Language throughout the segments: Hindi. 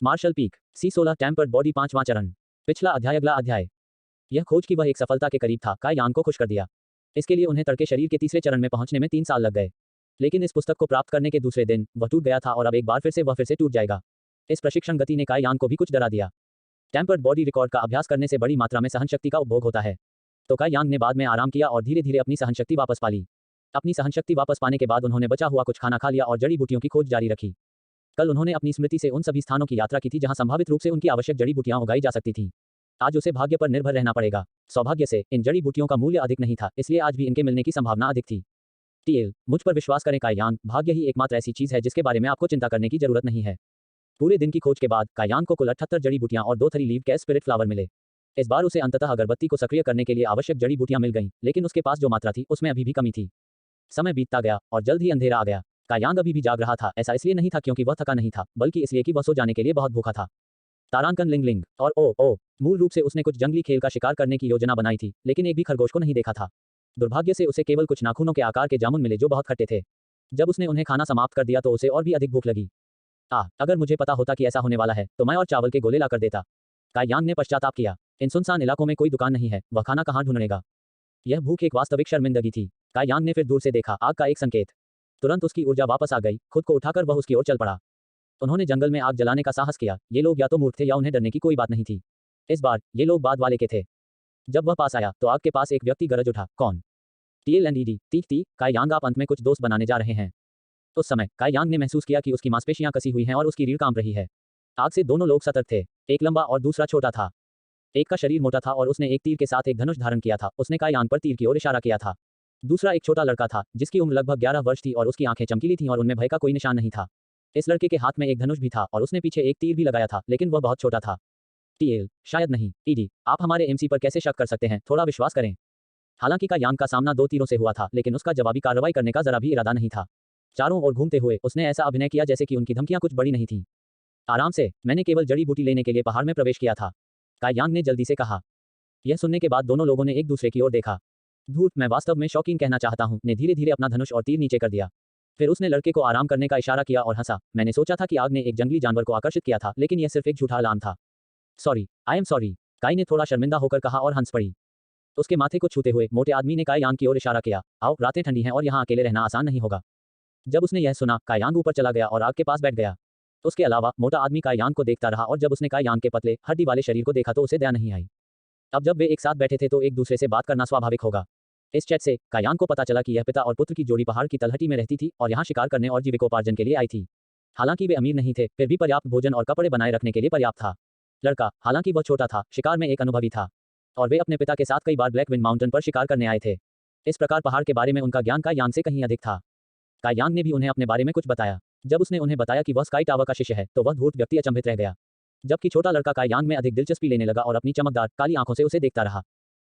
Martial peak C16 tempered body 5वां चरण। पिछला अध्याय अगला अध्याय। यह खोज कि वह एक सफलता के करीब था काई यांग को खुश कर दिया। इसके लिए उन्हें तड़के शरीर के तीसरे चरण में पहुंचने में 3 साल लग गए। लेकिन इस पुस्तक को प्राप्त करने के दूसरे दिन वह टूट गया था और अब एक बार फिर से टूट जाएगा। इस प्रशिक्षण गति ने काई यांग को भी कुछ डरा दिया। टेम्पर्ड बॉडी रिकॉर्ड का अभ्यास करने से बड़ी मात्रा में सहनशक्ति का उपभोग होता है। तो काई यांग ने बाद में आराम किया और धीरे धीरे अपनी सहनशक्ति वापस पा ली। अपनी सहनशक्ति वापस पाने के बाद उन्होंने बचा हुआ कुछ खाना खा लिया और जड़ी बूटियों की खोज जारी रखी। कल उन्होंने अपनी स्मृति से उन सभी स्थानों की यात्रा की थी जहां संभावित रूप से उनकी आवश्यक जड़ी बूटियां उगाई जा सकती थीं। आज उसे भाग्य पर निर्भर रहना पड़ेगा। सौभाग्य से इन जड़ी बूटियों का मूल्य अधिक नहीं था, इसलिए आज भी इनके मिलने की संभावना अधिक थी। टीएल, मुझ पर विश्वास करें काई यांग, भाग्य ही एकमात्र ऐसी चीज है जिसके बारे में आपको चिंता करने की जरूरत नहीं है। पूरे दिन की खोज के बाद काई यांग को कुल 78 जड़ी बूटियां और 2 थरी लीव के स्पिरिट फ्लावर मिले। इस बार उसे अंततः अगरबत्ती को सक्रिय करने के लिए आवश्यक जड़ी बूटियां मिल गईं, लेकिन उसके पास जो मात्रा थी उसमें अभी भी कमी थी। समय बीतता गया और जल्द ही अंधेरा आ गया। काई यांग अभी भी जाग रहा था। ऐसा इसलिए नहीं था क्योंकि वह थका नहीं था, बल्कि इसलिए कि वह सो जाने के लिए बहुत भूखा था। तारांकन लिंग लिंग और ओ मूल रूप से उसने कुछ जंगली खेल का शिकार करने की योजना बनाई थी, लेकिन एक भी खरगोश को नहीं देखा था। दुर्भाग्य से उसे केवल कुछ नाखूनों के आकार के जामुन मिले जो बहुत खट्टे थे। जब उसने उन्हें खाना समाप्त कर दिया तो उसे और भी अधिक भूख लगी। अगर मुझे पता होता कि ऐसा होने वाला है तो मैं और चावल के गोले ला कर देता। काई यांग ने पश्चाताप किया। इन सुनसान इलाकों में कोई दुकान नहीं है, वह खाना कहाँ ढूंढेगा। यह भूख एक वास्तविक शर्मिंदगी थी। काई यांग ने फिर दूर से देखा, आग का एक संकेत। तुरंत उसकी ऊर्जा वापस आ गई। खुद को उठाकर वह उसकी ओर चल पड़ा। उन्होंने जंगल में आग जलाने का साहस किया। ये लोग या तो मूर्ख थे या उन्हें डरने की कोई बात नहीं थी। इस बार ये लोग बाद वाले के थे। जब वह पास आया तो आग के पास एक व्यक्ति गरज उठा, कौन? TLNED, तीख काई यांग, आप अंत में कुछ दोस्त बनाने जा रहे हैं। उस समय काई यांग ने महसूस किया कि उसकी मांसपेशियां कसी हुई हैं और उसकी रीढ़ कांप रही है। आग से दोनों लोग सतर्क थे। एक लंबा और दूसरा छोटा था। एक का शरीर मोटा था और उसने एक तीर के साथ एक धनुष धारण किया था। उसने काई यांग पर तीर की ओर इशारा किया था। दूसरा एक छोटा लड़का था जिसकी उम्र लगभग 11 वर्ष थी और उसकी आंखें चमकीली थीं और उनमें भय का कोई निशान नहीं था। इस लड़के के हाथ में एक धनुष भी था और उसने पीछे एक तीर भी लगाया था, लेकिन वह बहुत छोटा था। TL, शायद नहीं। ED, आप हमारे MC पर कैसे शक कर सकते हैं, थोड़ा विश्वास करें। हालांकि काई यांग का सामना 2 तीरों से हुआ था, लेकिन उसका जवाबी कार्रवाई करने का जरा भी इरादा नहीं था। चारों ओर घूमते हुए उसने ऐसा अभिनय किया जैसे कि उनकी धमकियां कुछ बड़ी नहीं थीं। आराम से, मैंने केवल जड़ी बूटी लेने के लिए पहाड़ में प्रवेश किया था, काई यांग ने जल्दी से कहा। यह सुनने के बाद दोनों लोगों ने एक दूसरे की ओर देखा। धूर्त, मैं वास्तव में शौकीन कहना चाहता हूं, ने धीरे धीरे अपना धनुष और तीर नीचे कर दिया। फिर उसने लड़के को आराम करने का इशारा किया और हंसा। मैंने सोचा था कि आग ने एक जंगली जानवर को आकर्षित किया था, लेकिन यह सिर्फ एक झूठा अलार्म था। सॉरी, आई एम सॉरी, काई ने थोड़ा शर्मिंदा होकर कहा और हंस पड़ी। उसके माथे को छूते हुए मोटे आदमी ने काई यांग की ओर इशारा किया। आओ, रातें ठंडी हैं और यहाँ अकेले रहना आसान नहीं होगा। जब उसने यह सुना, काई यांग ऊपर चला गया और आग के पास बैठ गया। उसके अलावा मोटा आदमी काई यांग को देखता रहा और जब उसने काई यांग के पतले हड्डी वाले शरीर को देखा तो उसे दया नहीं आई। अब जब वे एक साथ बैठे थे तो एक दूसरे से बात करना स्वाभाविक होगा। इस चैट से काई यांग को पता चला कि यह पिता और पुत्र की जोड़ी पहाड़ की तलहटी में रहती थी और यहाँ शिकार करने और जीविकोपार्जन के लिए आई थी। हालांकि वे अमीर नहीं थे, फिर भी पर्याप्त भोजन और कपड़े बनाए रखने के लिए पर्याप्त था। लड़का, हालांकि वह छोटा था, शिकार में एक अनुभवी था और वे अपने पिता के साथ कई बार ब्लैक विंड माउंटेन पर शिकार करने आए थे। इस प्रकार पहाड़ के बारे में उनका ज्ञान काई यांग से कहीं अधिक था। काई यांग ने भी उन्हें अपने बारे में कुछ बताया। जब उसने उन्हें बताया कि वह स्काई टावर का शिष्य है तो वह धूर्त व्यक्ति अचंभित रह गया, जबकि छोटा लड़का काई यांग में अधिक दिलचस्पी लेने लगा और अपनी चमकदार काली आंखों से उसे देखता रहा।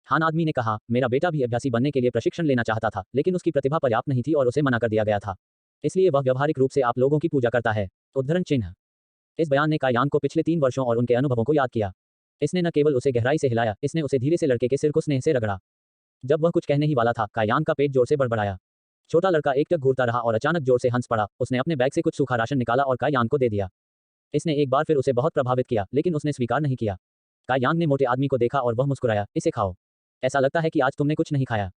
हान आदमी ने कहा, मेरा बेटा भी अभ्यासी बनने के लिए प्रशिक्षण लेना चाहता था, लेकिन उसकी प्रतिभा पर्याप्त नहीं थी और उसे मना कर दिया गया था। इसलिए वह व्यवहारिक रूप से आप लोगों की पूजा करता है। उद्धरण चिन्ह। इस बयान ने काई यांग को पिछले 3 वर्षों और उनके अनुभवों को याद किया। इसने न केवल उसे गहराई से हिलाया, इसने उसे धीरे से लड़के के सिर को स्नेह से रगड़ा। जब वह कुछ कहने ही वाला था, काई यांग का पेट जोर से बड़बड़ाया। छोटा लड़का एकटक घूरता रहा और अचानक जोर से हंस पड़ा। उसने अपने बैग से कुछ सूखा राशन निकाला और काई यांग को दे दिया। इसने एक बार फिर उसे बहुत प्रभावित किया, लेकिन उसने स्वीकार नहीं किया। काई यांग ने मोटे आदमी को देखा और वह मुस्कुराया। इसे खाओ, ऐसा लगता है कि आज तुमने कुछ नहीं खाया।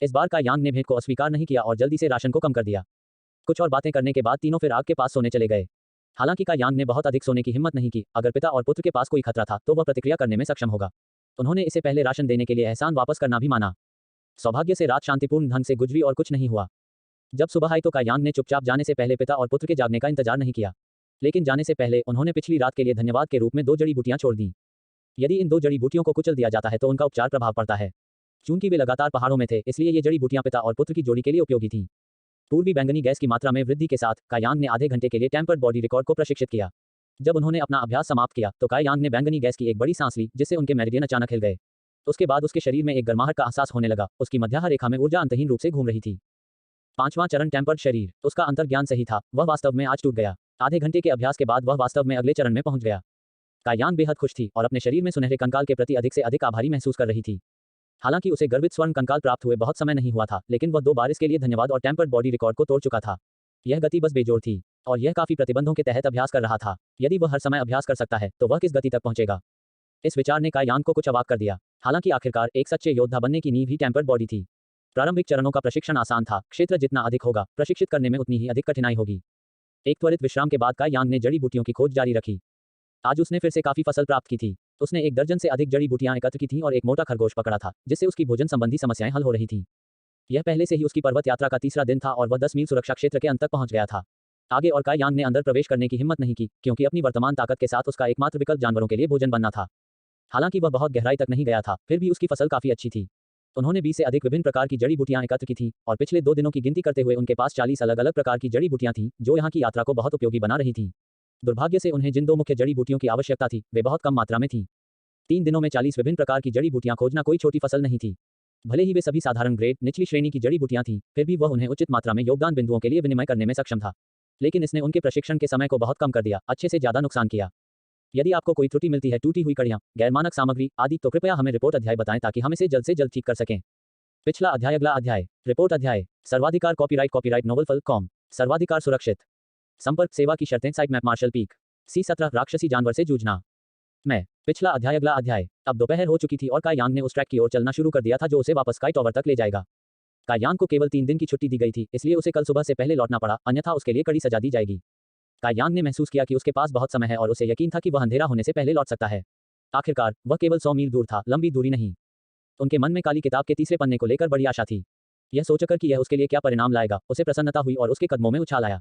इस बार काई यांग ने भेंट को अस्वीकार नहीं किया और जल्दी से राशन को कम कर दिया। कुछ और बातें करने के बाद तीनों फिर आग के पास सोने चले गए। हालांकि काई यांग ने बहुत अधिक सोने की हिम्मत नहीं की। अगर पिता और पुत्र के पास कोई खतरा था तो वह प्रतिक्रिया करने में सक्षम होगा। उन्होंने इसे पहले राशन देने के लिए एहसान वापस करना भी माना। सौभाग्य से रात शांतिपूर्ण ढंग से गुजरी और कुछ नहीं हुआ। जब सुबह आई तो काई यांग ने चुपचाप जाने से पहले पिता और पुत्र के जागने का इंतजार नहीं किया, लेकिन जाने से पहले उन्होंने पिछली रात के लिए धन्यवाद के रूप में 2 जड़ी बूटियां छोड़ दी। यदि इन 2 जड़ी बूटियों को कुचल दिया जाता है तो उनका उपचार प्रभाव पड़ता है। चूंकि वे लगातार पहाड़ों में थे, इसलिए ये जड़ी बूटियां पिता और पुत्र की जोड़ी के लिए उपयोगी थीं। पूर्वी बैंगनी गैस की मात्रा में वृद्धि के साथ काई यांग ने आधे घंटे के लिए टेम्पर्ड बॉडी रिकॉर्ड को प्रशिक्षित किया। जब उन्होंने अपना अभ्यास समाप्त किया तो काई यांग ने बैंगनी गैस की एक बड़ी सांस ली, जिससे उनके मेरिडियन अचानक हिल गए। उसके बाद उसके शरीर में एक गर्माहट का एहसास होने लगा। उसकी मध्याह्न रेखा में ऊर्जा अंतहीन रूप से घूम रही थी। 5वां चरण टेम्पर्ड शरीर। उसका अंतर्ज्ञान सही था, वह वास्तव में आज टूट गया। आधे घंटे के अभ्यास के बाद वह वास्तव में अगले चरण में पहुंच गया। काई यांग बेहद खुश थी और अपने शरीर में सुनहरे कंकाल के प्रति अधिक से अधिक आभारी महसूस कर रही थी। हालांकि उसे गर्वित स्वर्ण कंकाल प्राप्त हुए बहुत समय नहीं हुआ था, लेकिन वह 2 बार इसके लिए धन्यवाद और टेम्पर्ड बॉडी रिकॉर्ड को तोड़ चुका था। यह गति बस बेजोड़ थी, और यह काफी प्रतिबंधों के तहत अभ्यास कर रहा था। यदि वह हर समय अभ्यास कर सकता है तो वह किस गति तक पहुंचेगा? इस विचार ने काई यांग को कुछ अवाक कर दिया। हालांकि आखिरकार एक सच्चे योद्धा बनने की नींव ही टेम्पर्ड बॉडी थी। प्रारंभिक चरणों का प्रशिक्षण आसान था, क्षेत्र जितना अधिक होगा, प्रशिक्षित करने में उतनी ही अधिक कठिनाई होगी। एक त्वरित विश्राम के बाद काई यांग ने जड़ी बूटियों की खोज जारी रखी। आज उसने फिर से काफी फसल प्राप्त की थी। उसने 1 दर्जन से अधिक जड़ी बूटियां एकत्र की थीं और एक मोटा खरगोश पकड़ा था, जिससे उसकी भोजन संबंधी समस्याएं हल हो रही थीं। यह पहले से ही उसकी पर्वत यात्रा का तीसरा दिन था और वह 10 मील सुरक्षा क्षेत्र के अंत तक पहुंच गया था। आगे और काई यांग ने अंदर प्रवेश करने की हिम्मत नहीं की, क्योंकि अपनी वर्तमान ताकत के साथ उसका एकमात्र विकल्प जानवरों के लिए भोजन बनना था। हालांकि वह बहुत गहराई तक नहीं गया था, फिर भी उसकी फसल काफी अच्छी थी। उन्होंने 20 से अधिक विभिन्न प्रकार की जड़ी बूटियां एकत्र की थीं, और पिछले 2 दिनों की गिनती करते हुए उनके पास 40 अलग-अलग प्रकार की जड़ी बूटियां थीं, जो यहाँ की यात्रा को बहुत उपयोगी बना रही थीं। दुर्भाग्य से उन्हें जिन 2 मुख्य जड़ी बूटियों की आवश्यकता थी, वे बहुत कम मात्रा में थीं। 3 दिनों में 40 विभिन्न प्रकार की जड़ी बूटियां खोजना कोई छोटी फसल नहीं थी। भले ही वे सभी साधारण ग्रेड, निचली श्रेणी की जड़ी बूटियां थीं, फिर भी वह उन्हें उचित मात्रा में योगदान बिंदुओं के लिए विनिमय करने में सक्षम था। लेकिन इसने उनके प्रशिक्षण के समय को बहुत कम कर दिया, अच्छे से ज्यादा नुकसान किया। यदि आपको कोई त्रुटि मिलती है, टूटी हुई कड़ियां, गैरमानक सामग्री आदि, तो कृपया हमें रिपोर्ट अध्याय बताएं ताकि हम इसे जल्द से जल्द ठीक कर सकें। पिछला अध्याय। अगला अध्याय। रिपोर्ट अध्याय। सर्वाधिकार कॉपीराइट नोवेल फल कॉम। सर्वाधिकार सुरक्षित। संपर्क सेवा की शर्तें site map martial peak. C17 राक्षसी जानवर से जूझना। मैं। पिछला अध्याय। अगला अध्याय। अब दोपहर हो चुकी थी और काई यांग ने उस ट्रैक की ओर चलना शुरू कर दिया था जो उसे वापस काई टॉवर तक ले जाएगा। काई यांग को केवल 3 दिन की छुट्टी दी गई थी, इसलिए उसे कल सुबह से पहले लौटना पड़ा, अन्यथा उसके लिए कड़ी सजा दी जाएगी। काई यांग ने महसूस किया कि उसके पास बहुत समय है और उसे यकीन था कि वह अंधेरा होने से पहले लौट सकता है। आखिरकार वह केवल 100 मील दूर था, लंबी दूरी नहीं। उनके मन में काली किताब के तीसरे पन्ने को लेकर बड़ी आशा थी। यह सोचकर कि यह उसके लिए क्या परिणाम लाएगा, उसे प्रसन्नता हुई और उसके कदमों में उछाल आया।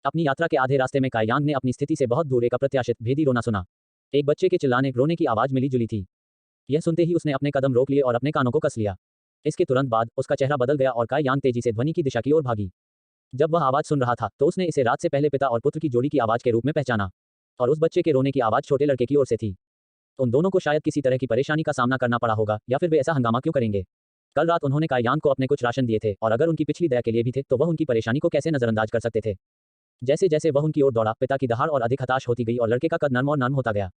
अपनी यात्रा के आधे रास्ते में काई यांग ने अपनी स्थिति से बहुत दूर एक अप्रत्याशित भेदी रोना सुना। एक बच्चे के चिल्लाने रोने की आवाज मिली जुली थी। यह सुनते ही उसने अपने कदम रोक लिए और अपने कानों को कस लिया। इसके तुरंत बाद उसका चेहरा बदल गया और काई यांग तेजी से ध्वनि की दिशा की ओर भागी। जब वह आवाज सुन रहा था तो उसने इसे रात से पहले पिता और पुत्र की जोड़ी की आवाज के रूप में पहचाना, और उस बच्चे के रोने की आवाज छोटे लड़के की ओर से थी। उन दोनों को शायद किसी तरह की परेशानी का सामना करना पड़ा होगा, या फिर वे ऐसा हंगामा क्यों करेंगे। कल रात उन्होंने काई यांग को अपने कुछ राशन दिए थे, और अगर उनकी पिछली दया के लिए भी थे तो वह उनकी परेशानी को कैसे नजरअंदाज कर सकते थे। जैसे जैसे वह उनकी ओर दौड़ा, पिता की दहाड़ और अधिक हताश होती गई और लड़के का कद नर्म और नर्म होता गया।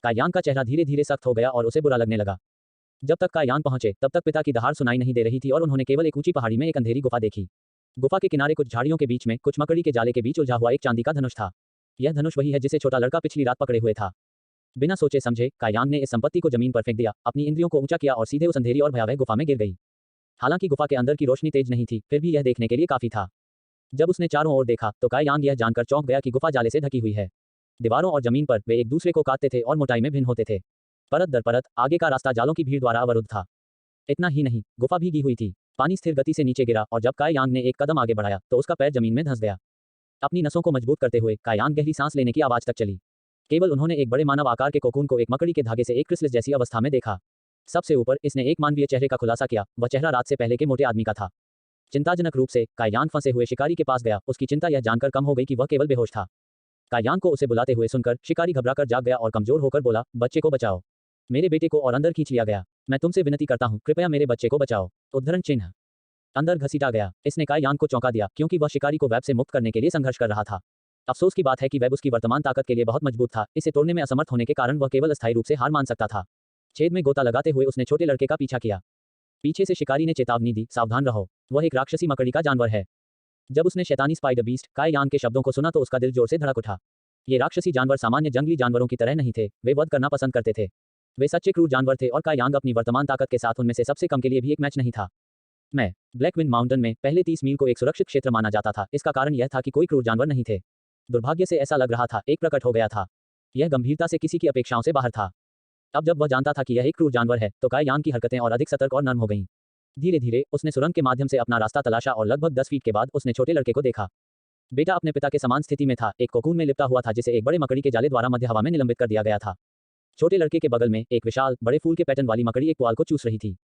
काई यांग का चेहरा धीरे धीरे सख्त हो गया और उसे बुरा लगने लगा। जब तक काई यांग पहुंचे तब तक पिता की दहाड़ सुनाई नहीं दे रही थी और उन्होंने केवल एक ऊंची पहाड़ी में एक अंधेरी गुफा देखी। गुफा के किनारे कुछ झाड़ियों के बीच में कुछ मकड़ी के जाले के बीच उलझा हुआ एक चांदी का धनुष था। यह धनुष वही है जिसे छोटा लड़का पिछली रात पकड़े हुए था। बिना सोचे समझे काई यांग ने इस संपत्ति को जमीन पर फेंक दिया, अपनी इंद्रियों को ऊंचा किया और सीधे उस अंधेरी और भयावह गुफा में गिर गई। हालांकि गुफा के अंदर की रोशनी तेज नहीं थी, फिर भी यह देखने के लिए काफी था। जब उसने चारों ओर देखा तो काई यांग यह जानकर चौंक गया कि गुफा जाले से ढकी हुई है। दीवारों और जमीन पर वे एक दूसरे को काटते थे और मोटाई में भिन्न होते थे। परत दर परत आगे का रास्ता जालों की भीड़ द्वारा अवरुद्ध था। इतना ही नहीं, गुफा भीगी हुई थी। पानी स्थिर गति से नीचे गिरा और जब काई यांग ने एक कदम आगे बढ़ाया तो उसका पैर जमीन में धंस गया। अपनी नसों को मजबूत करते हुए काई यांग गहरी सांस लेने की आवाज तक चली। केवल उन्होंने एक बड़े मानव आकार के कोकून को एक मकड़ी के धागे से एक क्रिसलिस जैसी अवस्था में देखा। सबसे ऊपर इसने एक मानवीय चेहरे का खुलासा किया। वह चेहरा रात से पहले के मोटे आदमी का था। चिंताजनक रूप से काई यांग फंसे हुए शिकारी के पास गया। उसकी चिंता यह जानकर कम हो गई कि वह केवल बेहोश था। काई यांग को उसे बुलाते हुए सुनकर शिकारी घबराकर जाग गया और कमजोर होकर बोला, बच्चे को बचाओ। मेरे बेटे को और अंदर खींच लिया गया। मैं तुमसे विनती करता हूँ, कृपया मेरे बच्चे को बचाओ। उद्धरण चिन्ह। अंदर घसीटा गया। इसने काई यांग को चौंका दिया, क्योंकि वह शिकारी को वेब से मुक्त करने के लिए संघर्ष कर रहा था। अफसोस की बात है कि वेब उसकी वर्तमान ताकत के लिए बहुत मजबूत था। इसे तोड़ने में असमर्थ होने के कारण वह केवल अस्थायी रूप से हार मान सकता था। छेद में गोता लगाते हुए उसने छोटे लड़के का पीछा किया। पीछे से शिकारी ने चेतावनी दी, सावधान रहो, वह एक राक्षसी मकड़ी का जानवर है। जब उसने शैतानी स्पाइडर बीस्ट काई यांग के शब्दों को सुना तो उसका दिल जोर से धड़क उठा। ये राक्षसी जानवर सामान्य जंगली जानवरों की तरह नहीं थे। वे वध करना पसंद करते थे। वे सच्चे क्रूर जानवर थे और काई यांग अपनी वर्तमान ताकत के साथ उनमें से सबसे कम के लिए भी एक मैच नहीं था। मैं। ब्लैकविंड माउंटेन में पहले 30 मील को एक सुरक्षित क्षेत्र माना जाता था। इसका कारण यह था कि कोई क्रूर जानवर नहीं थे। दुर्भाग्य से ऐसा लग रहा था एक प्रकट हो गया था। यह गंभीरता से किसी की अपेक्षाओं से बाहर था। अब जब वह जानता था कि यह एक क्रूर जानवर है तो काई यांग की हरकतें और अधिक सतर्क और नर्म हो गईं। धीरे धीरे उसने सुरंग के माध्यम से अपना रास्ता तलाशा और लगभग 10 फीट के बाद उसने छोटे लड़के को देखा। बेटा अपने पिता के समान स्थिति में था, एक कोकून में लिपटा हुआ था जिसे एक बड़े मकड़ी के जाले द्वारा मध्य हवा में निलंबित कर दिया गया था। छोटे लड़के के बगल में एक विशाल बड़े फूल के पैटर्न वाली मकड़ी एक पुआल को चूस रही थी।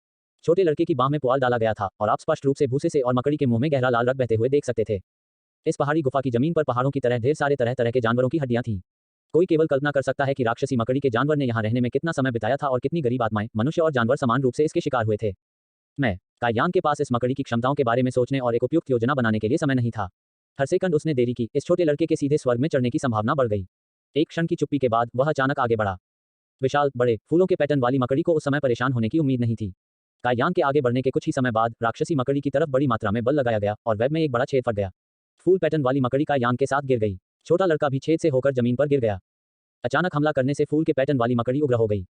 छोटे लड़के की बाह में पुआल डाला गया था और आप स्पष्ट रूप से भूसे से और मकड़ी के मुंह में गहरा लाल रक्त बहते हुए देख सकते थे। इस पहाड़ी गुफा की जमीन पर पहाड़ों की तरह ढेर सारे तरह तरह के जानवरों की हड्डियां थीं। कोई केवल कल्पना कर सकता है कि राक्षसी मकड़ी के जानवर ने यहाँ रहने में कितना समय बिताया था और कितनी गरीब आत्माएं, मनुष्य और जानवर समान रूप से इसके शिकार हुए थे। मैं। काई यांग के पास इस मकड़ी की क्षमताओं के बारे में सोचने और एक उपयुक्त योजना बनाने के लिए समय नहीं था। हर सेकंड उसने देरी की, इस छोटे लड़के के सीधे स्वर्ग में चढ़ने की संभावना बढ़ गई। एक क्षण की चुप्पी के बाद वह अचानक आगे बढ़ा। विशाल बड़े फूलों के पैटर्न वाली मकड़ी को उस समय परेशान होने की उम्मीद नहीं थी। काई यांग के आगे बढ़ने के कुछ ही समय बाद राक्षसी मकड़ी की तरफ बड़ी मात्रा में बल लगाया गया और वेब में एक बड़ा छेद फट गया। फूल पैटर्न वाली मकड़ी का यांग के साथ गिर गई। छोटा लड़का भी छेद से होकर जमीन पर गिर गया। अचानक हमला करने से फूल के पैटर्न वाली मकड़ी उग्र हो गई।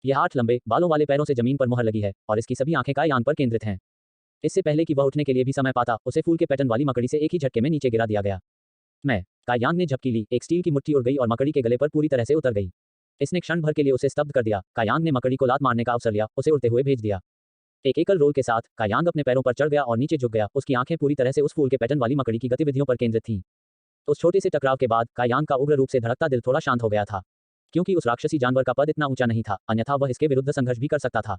यह 8 लंबे बालों वाले पैरों से जमीन पर मुहर लगी है और इसकी सभी आंखें काय यांग पर केंद्रित हैं। इससे पहले कि वह उठने के लिए भी समय पाता, उसे फूल के पैटर्न वाली मकड़ी से एक ही झटके में नीचे गिरा दिया गया। मैं काय यांग ने झपकी ली, एक स्टील की मुट्ठी उड़ गई और मकड़ी के गले पर पूरी तरह से उतर गई। इसने क्षण भर के लिए उसे स्तब्ध कर दिया। काय यांग ने मकड़ी को लात मारने का अवसर लिया, उसे उड़ते हुए भेज दिया। एक एकल रोल के साथ काय यांग अपने पैरों पर चढ़ गया और नीचे झुक गया। उसकी आंखें पूरी तरह से उस फूल के पैटर्न वाली मकड़ी की गतिविधियों पर केंद्रित थीं। उस छोटे से टकराव के बाद काय यांग का उग्र रूप से धड़कता दिल थोड़ा शांत हो गया था, क्योंकि उस राक्षसी जानवर का पद इतना ऊंचा नहीं था, अन्यथा वह इसके विरुद्ध संघर्ष भी कर सकता था।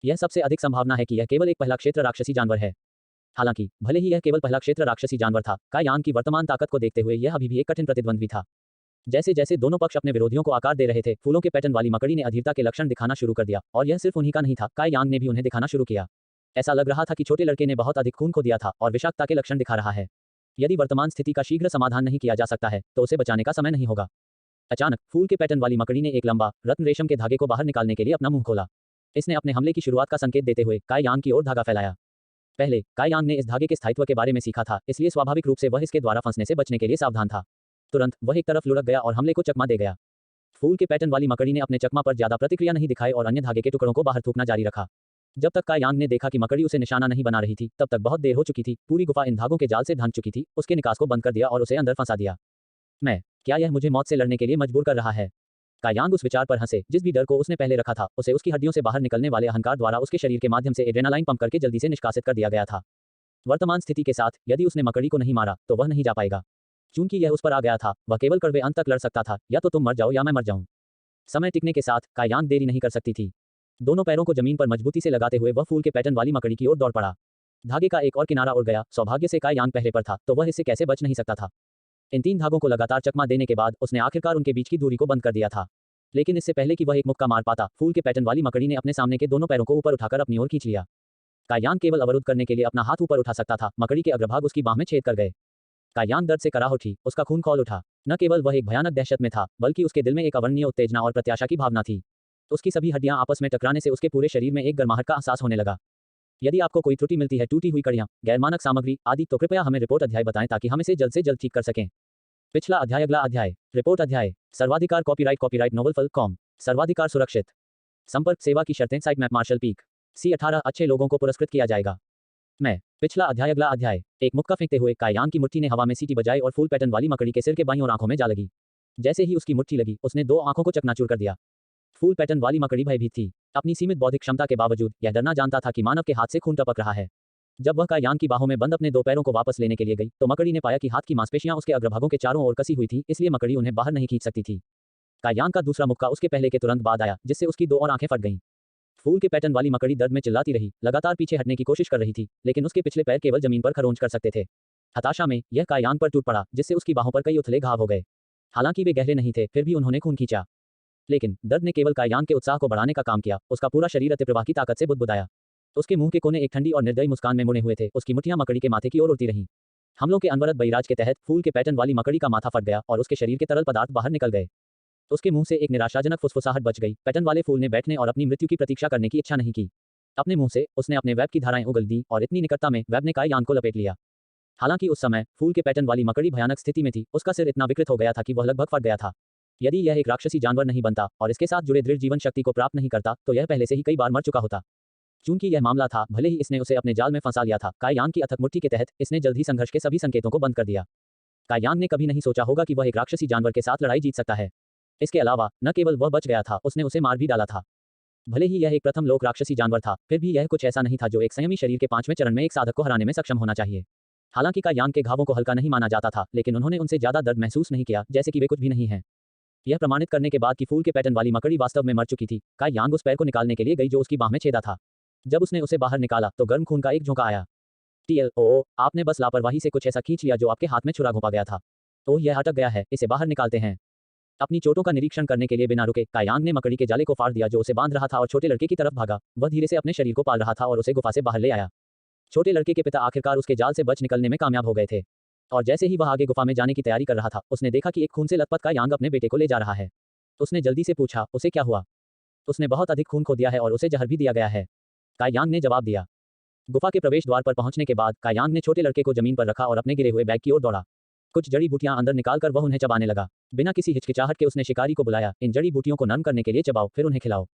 यह सबसे अधिक संभावना है कि यह केवल एक पहला क्षेत्र राक्षसी जानवर है। हालांकि भले ही यह केवल पहला क्षेत्र राक्षसी जानवर था, काय यांग की वर्तमान ताकत को देखते हुए यह अभी भी एक कठिन प्रतिद्वंद्वी था। जैसे जैसे दोनों पक्ष अपने विरोधियों को आकार दे रहे थे, फूलों के पैटर्न वाली मकड़ी ने अधीरता के लक्षण दिखाना शुरू कर दिया, और यह सिर्फ उन्हीं का नहीं था, काय यांग ने भी उन्हें दिखाना शुरू किया। ऐसा लग रहा था कि छोटे लड़के ने बहुत अधिक खून खो दिया था और विषाक्तता के लक्षण दिखा रहा है। यदि वर्तमान स्थिति का शीघ्र समाधान नहीं किया जा सकता है, तो उसे बचाने का समय नहीं होगा। अचानक फूल के पैटर्न वाली मकड़ी ने एक लंबा रत्न रेशम के धागे को बाहर निकालने के लिए अपना मुंह खोला। इसने अपने हमले की शुरुआत का संकेत देते हुए काय यांग की ओर धागा फैलाया। पहले काय यांग ने इस धागे के स्थायित्व के बारे में सीखा था, इसलिए स्वाभाविक रूप से वह इसके द्वारा फंसने से बचने के लिए सावधान था। तुरंत वह एक तरफ लुढ़क गया और हमले को चकमा दे गया। फूल के पैटर्न वाली मकड़ी ने अपने चकमा पर ज्यादा प्रतिक्रिया नहीं दिखाई और अन्य धागे के टुकड़ों को बाहर थूकना जारी रखा। जब तक काय यांग ने देखा कि मकड़ी उसे निशाना नहीं बना रही थी, तब तक बहुत देर हो चुकी थी। पूरी गुफा इन धागों के जाल से ढक चुकी थी। उसके निकास को बंद कर दिया और उसे अंदर फंसा दिया। क्या यह मुझे मौत से लड़ने के लिए मजबूर कर रहा है? काय यांग उस विचार पर हंसे, जिस भी डर को उसने पहले रखा था, उसे उसकी हड्डियों से बाहर निकलने वाले अहंकार द्वारा उसके शरीर के माध्यम से एड्रेनालाइन पंप करके जल्दी से निष्कासित कर दिया गया था। वर्तमान स्थिति के साथ यदि उसने मकड़ी को नहीं मारा, तो वह नहीं जा पाएगा। चूंकि यह उस पर आ गया था, वह केवल कड़वे अंत तक लड़ सकता था, या तो तुम मर जाओ या मैं मर जाऊं। समय टिकने के साथ काय यांग देरी नहीं कर सकती थी। दोनों पैरों को जमीन पर मजबूती से लगाते हुए वह फूल के पैटर्न वाली मकड़ी की ओर दौड़ पड़ा। धागे का एक और किनारा उड़ गया। सौभाग्य से काय यांग पहरे पर था, तो वह इससे कैसे बच नहीं सकता था। इन 3 धागों को लगातार चकमा देने के बाद उसने आखिरकार उनके बीच की दूरी को बंद कर दिया था। लेकिन इससे पहले कि वह एक मुक्का मार पाता, फूल के पैटर्न वाली मकड़ी ने अपने सामने के दोनों पैरों को ऊपर उठाकर अपनी ओर खींच लिया। काय यांग केवल अवरुद्ध करने के लिए अपना हाथ ऊपर उठा सकता था। मकड़ी के अग्रभाग उसकी बाह में छेद कर गए। काय यांग दर्द से कराह उठी, उसका खून खौल उठा। न केवल वह एक भयानक दहशत में था, बल्कि उसके दिल में एक अवर्णनीय उत्तेजना और प्रत्याशा की भावना थी। उसकी सभी हड्डियां आपस में टकराने से उसके पूरे शरीर में एक गर्माहट का एहसास होने लगा। यदि आपको कोई त्रुटि मिलती है, टूटी हुई कड़ियां, गैरमानक सामग्री आदि, तो कृपया हमें रिपोर्ट अध्याय बताएं ताकि हम इसे जल्द से जल्द ठीक कर सकें। पिछला अध्याय, अगला अध्याय। रिपोर्ट अध्याय। सर्वाधिकार कॉपीराइट नोवेल फल कॉम। सर्वाधिकार सुरक्षित। संपर्क सेवा की शर्तें site map martial peak. C18 अच्छे लोगों को पुरस्कृत किया जाएगा। मैं पिछला अध्याय, अगला अध्याय। एक मुक्का फेंकते हुए काय यांग की मुट्ठी ने हवा में सीटी बजाई और फूल पैटर्न वाली मकड़ी के सिर के बाईं ओर आंखों में जा लगी। जैसे ही उसकी मुट्ठी लगी, उसने 2 आंखों को चकनाचूर कर दिया। फूल पैटर्न वाली मकड़ी भयभीत थी। अपनी सीमित बौद्धिक क्षमता के बावजूद यह डरना जानता था कि मानव के हाथ से खून टपक रहा है। जब वह काय यांग की बाहों में बंद अपने 2 पैरों को वापस लेने के लिए गई, तो मकड़ी ने पाया कि हाथ की मांसपेशियां उसके अग्रभागों के चारों ओर कसी हुई थी, इसलिए मकड़ी उन्हें बाहर नहीं खींच सकती थी। काय यांग का दूसरा मुक्का उसके पहले के तुरंत बाद आया, जिससे उसकी 2 और आंखें फट गईं। फूल के पैटर्न वाली मकड़ी दर्द में चिल्लाती रही, लगातार पीछे हटने की कोशिश कर रही थी, लेकिन उसके पिछले पैर केवल जमीन पर खरोंच कर सकते थे। हताशा में यह काय यांग पर टूट पड़ा, जिससे उसकी बाहों पर कई उथले घाव हो गए। हालांकि वे गहरे नहीं थे, फिर भी उन्होंने खून खींचा। लेकिन दर्द ने केवल काय यांग के उत्साह को बढ़ाने का काम किया। उसका पूरा शरीर अतिप्रवाह की ताकत से बुदबुदाया। उसके मुंह के कोने एक ठंडी और निर्दयी मुस्कान में मुड़े हुए थे। उसकी मुट्ठियां मकड़ी के माथे की ओर उड़ती रहीं। हमलों के अनवरत बहिराज के तहत फूल के पैटर्न वाली मकड़ी का माथा फट गया और उसके शरीर के तरल पदार्थ बाहर निकल गए। उसके मुंह से एक निराशाजनक फुसफुसाहट बच गई। पैटर्न वाले फूल ने बैठने और अपनी मृत्यु की प्रतीक्षा करने की इच्छा नहीं की। अपने मुंह से उसने अपने वेब की धाराएं उगल दी और इतनी निकटता में वेब ने काय यांग को लपेट लिया। हालांकि उस समय फूल के पैटर्न वाली मकड़ी भयानक स्थिति में थी। उसका सिर इतना विकृत हो गया था कि वह लगभग फट गया था। यदि यह एक राक्षसी जानवर नहीं बनता और इसके साथ जुड़े दृढ़ जीवन शक्ति को प्राप्त नहीं करता, तो यह पहले से ही कई बार मर चुका होता। चूंकि यह मामला था, भले ही इसने उसे अपने जाल में फंसा लिया था, काय यांग की अथक मुट्ठी के तहत इसने जल्द ही संघर्ष के सभी संकेतों को बंद कर दिया। काय यांग ने कभी नहीं सोचा होगा कि वह एक राक्षसी जानवर के साथ लड़ाई जीत सकता है। इसके अलावा न केवल वह बच गया था, उसने उसे मार भी डाला था। भले ही यह एक प्रथम लोक राक्षसी जानवर था, फिर भी यह कुछ ऐसा नहीं था जो एक संयमी शरीर के 5वें चरण में एक साधक को हराने में सक्षम होना चाहिए। हालांकि काय यांग के घावों को हल्का नहीं माना जाता था, लेकिन उन्होंने उनसे ज्यादा दर्द महसूस नहीं किया, जैसे कि वे कुछ भी नहीं हैं। यह प्रमाणित करने के बाद कि फूल के पैटर्न वाली मकड़ी वास्तव में मर चुकी थी, काय यांग उस पैर को निकालने के लिए गई जो उसकी बाह में छेदा था। जब उसने उसे बाहर निकाला, तो गर्म खून का एक झोंका आया। TLO, आपने बस लापरवाही से कुछ ऐसा खींच लिया जो आपके हाथ में छुरा घोंपा गया था। ओह, यह अटक गया है, इसे बाहर निकालते हैं। अपनी चोटों का निरीक्षण करने के लिए बिना रुके काय यांग ने मकड़ी के जाले को फाड़ दिया जो उसे बांध रहा था और छोटे लड़के की तरफ भागा। वह धीरे से अपने शरीर को पाल रहा था और उसे गुफा से बाहर ले आया। छोटे लड़के के पिता आखिरकार उसके जाल से बच निकलने में कामयाब हो गए थे, और जैसे ही वह आगे गुफा में जाने की तैयारी कर रहा था, उसने देखा कि एक खून से लथपथ काय यांग अपने बेटे को ले जा रहा है। उसने जल्दी से पूछा, उसे क्या हुआ? उसने बहुत अधिक खून खो दिया है और उसे जहर भी दिया गया है, काय यांग ने जवाब दिया। गुफा के प्रवेश द्वार पर पहुंचने के बाद काय यांग ने छोटे लड़के को जमीन पर रखा और अपने गिरे हुए बैग की ओर दौड़ा। कुछ जड़ी बूटियां अंदर निकालकर वह उन्हें चबाने लगा। बिना किसी हिचकिचाहट के उसने शिकारी को बुलाया, इन जड़ी बूटियों को नरम करने के लिए चबाओ, फिर उन्हें खिलाओ।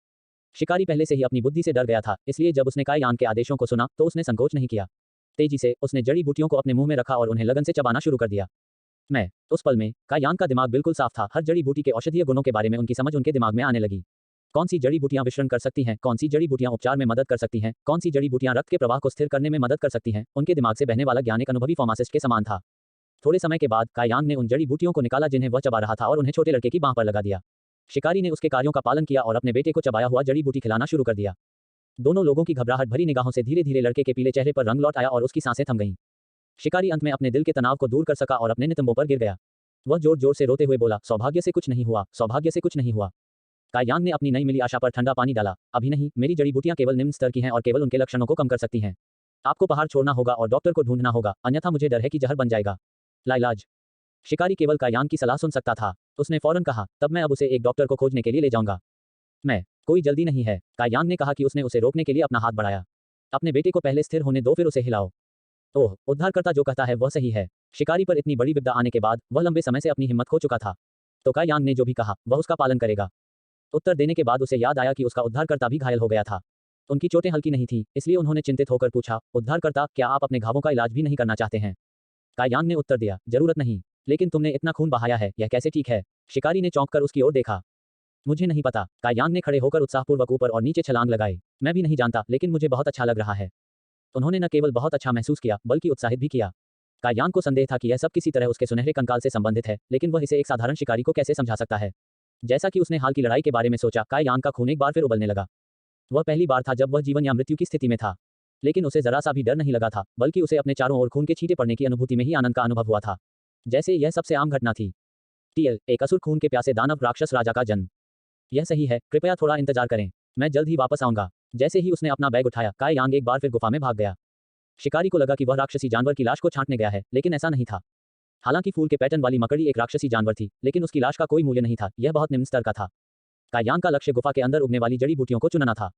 शिकारी पहले से ही अपनी बुद्धि से डर गया था, इसलिए जब उसने काई यान के आदेशों को सुना तो उसने संकोच नहीं किया। तेजी से उसने जड़ी बूटियों को अपने मुंह में रखा और उन्हें लगन से चबाना शुरू कर दिया। उस पल में काई यान का दिमाग बिल्कुल साफ था। हर जड़ी बूटी के औषधीय गुणों के बारे में उनकी समझ उनके दिमाग में आने लगी। कौन सी जड़ी बूटियां विषण कर सकती हैं, कौन सी जड़ी बूटियां उपचार में मदद कर सकती हैं, कौन सी जड़ी बूटियां रक्त के प्रवाह को स्थिर करने में मदद कर सकती हैं। उनके दिमाग से बहने वाला ज्ञान एक अनुभवी फार्मासिस्ट के समान था। थोड़े समय के बाद काई यांग ने उन जड़ी बूटियों को निकाला जिन्हें वह चबा रहा था और उन्हें छोटे लड़के की बांह पर लगा दिया। शिकारी ने उसके कार्यों का पालन किया और अपने बेटे को चबाया हुआ जड़ी बूटी खिलाना शुरू कर दिया। दोनों लोगों की घबराहट भरी निगाहों से धीरे धीरे लड़के के पीले चेहरे पर रंग लौट आया और उसकी सांसें थम गईं। शिकारी अंत में अपने दिल के तनाव को दूर कर सका और अपने नितंबों पर गिर गया। वह जोर जोर से रोते हुए बोला, सौभाग्य से कुछ नहीं हुआ, सौभाग्य से कुछ नहीं हुआ। काई यांग ने अपनी नई मिली आशा पर ठंडा पानी डाला। अभी नहीं, मेरी जड़ी बूटियां केवल निम्न स्तर की हैं और केवल उनके लक्षणों को कम कर सकती हैं। आपको पहाड़ छोड़ना होगा और डॉक्टर को ढूंढना होगा, अन्यथा मुझे डर है कि जहर बन जाएगा। लाइलाज। शिकारी केवल काई यांग की सलाह सुन सकता था। उसने फौरन कहा, तब मैं अब उसे एक डॉक्टर को खोजने के लिए ले जाऊंगा। कोई जल्दी नहीं है, काई यांग ने कहा कि उसने उसे रोकने के लिए अपना हाथ बढ़ाया। अपने बेटे को पहले स्थिर होने दो, फिर उसे हिलाओ। ओह, उद्धारकर्ता जो कहता है वह सही है। शिकारी पर इतनी बड़ी विपदा आने के बाद वह लंबे समय से अपनी हिम्मत खो चुका था। तो काई यांग ने जो भी कहा वह उसका पालन करेगा। उत्तर देने के बाद उसे याद आया कि उसका उद्धारकर्ता भी घायल हो गया था। उनकी चोटें हल्की नहीं थी, इसलिए उन्होंने चिंतित होकर पूछा, उद्धारकर्ता, क्या आप अपने घावों का इलाज भी नहीं करना चाहते हैं? काई यांग ने उत्तर दिया, जरूरत नहीं। लेकिन तुमने इतना खून बहाया है, यह कैसे ठीक है? शिकारी ने चौंककर उसकी ओर देखा। मुझे नहीं पता। काई यांग ने खड़े होकर उत्साहपूर्वक ऊपर और नीचे छलांग लगाई। मैं भी नहीं जानता, लेकिन मुझे बहुत अच्छा लग रहा है। उन्होंने न केवल बहुत अच्छा महसूस किया बल्कि उत्साहित भी किया। काई यांग को संदेह था कि यह सब किसी तरह उसके सुनहरे कंकाल से संबंधित है, लेकिन वह इसे एक साधारण शिकारी को कैसे समझा सकता है? जैसा कि उसने हाल की लड़ाई के बारे में सोचा, काई यांग का खून एक बार फिर उबलने लगा। वह पहली बार था जब वह जीवन या मृत्यु की स्थिति में था। लेकिन उसे जरा सा भी डर नहीं लगा था, बल्कि उसे अपने चारों ओर खून के छींटे पड़ने की अनुभूति में ही आनंद का अनुभव हुआ था, जैसे यह सबसे आम घटना थी। एक असुर खून के प्यासे दानव राक्षस राजा का जन्म। यह सही है, कृपया थोड़ा इंतजार करें, मैं जल्द ही वापस आऊंगा। जैसे ही उसने अपना बैग उठाया, काई यांग एक बार फिर गुफा में भाग गया। शिकारी को लगा कि वह राक्षसी जानवर की लाश को छांटने गया है, लेकिन ऐसा नहीं था। हालांकि फूल के पैटर्न वाली मकड़ी एक राक्षसी जानवर थी, लेकिन उसकी लाश का कोई मूल्य नहीं था, यह बहुत निम्न स्तर का था। काई यांग का लक्ष्य गुफा के अंदर उगने वाली जड़ी बूटियों को चुनना था।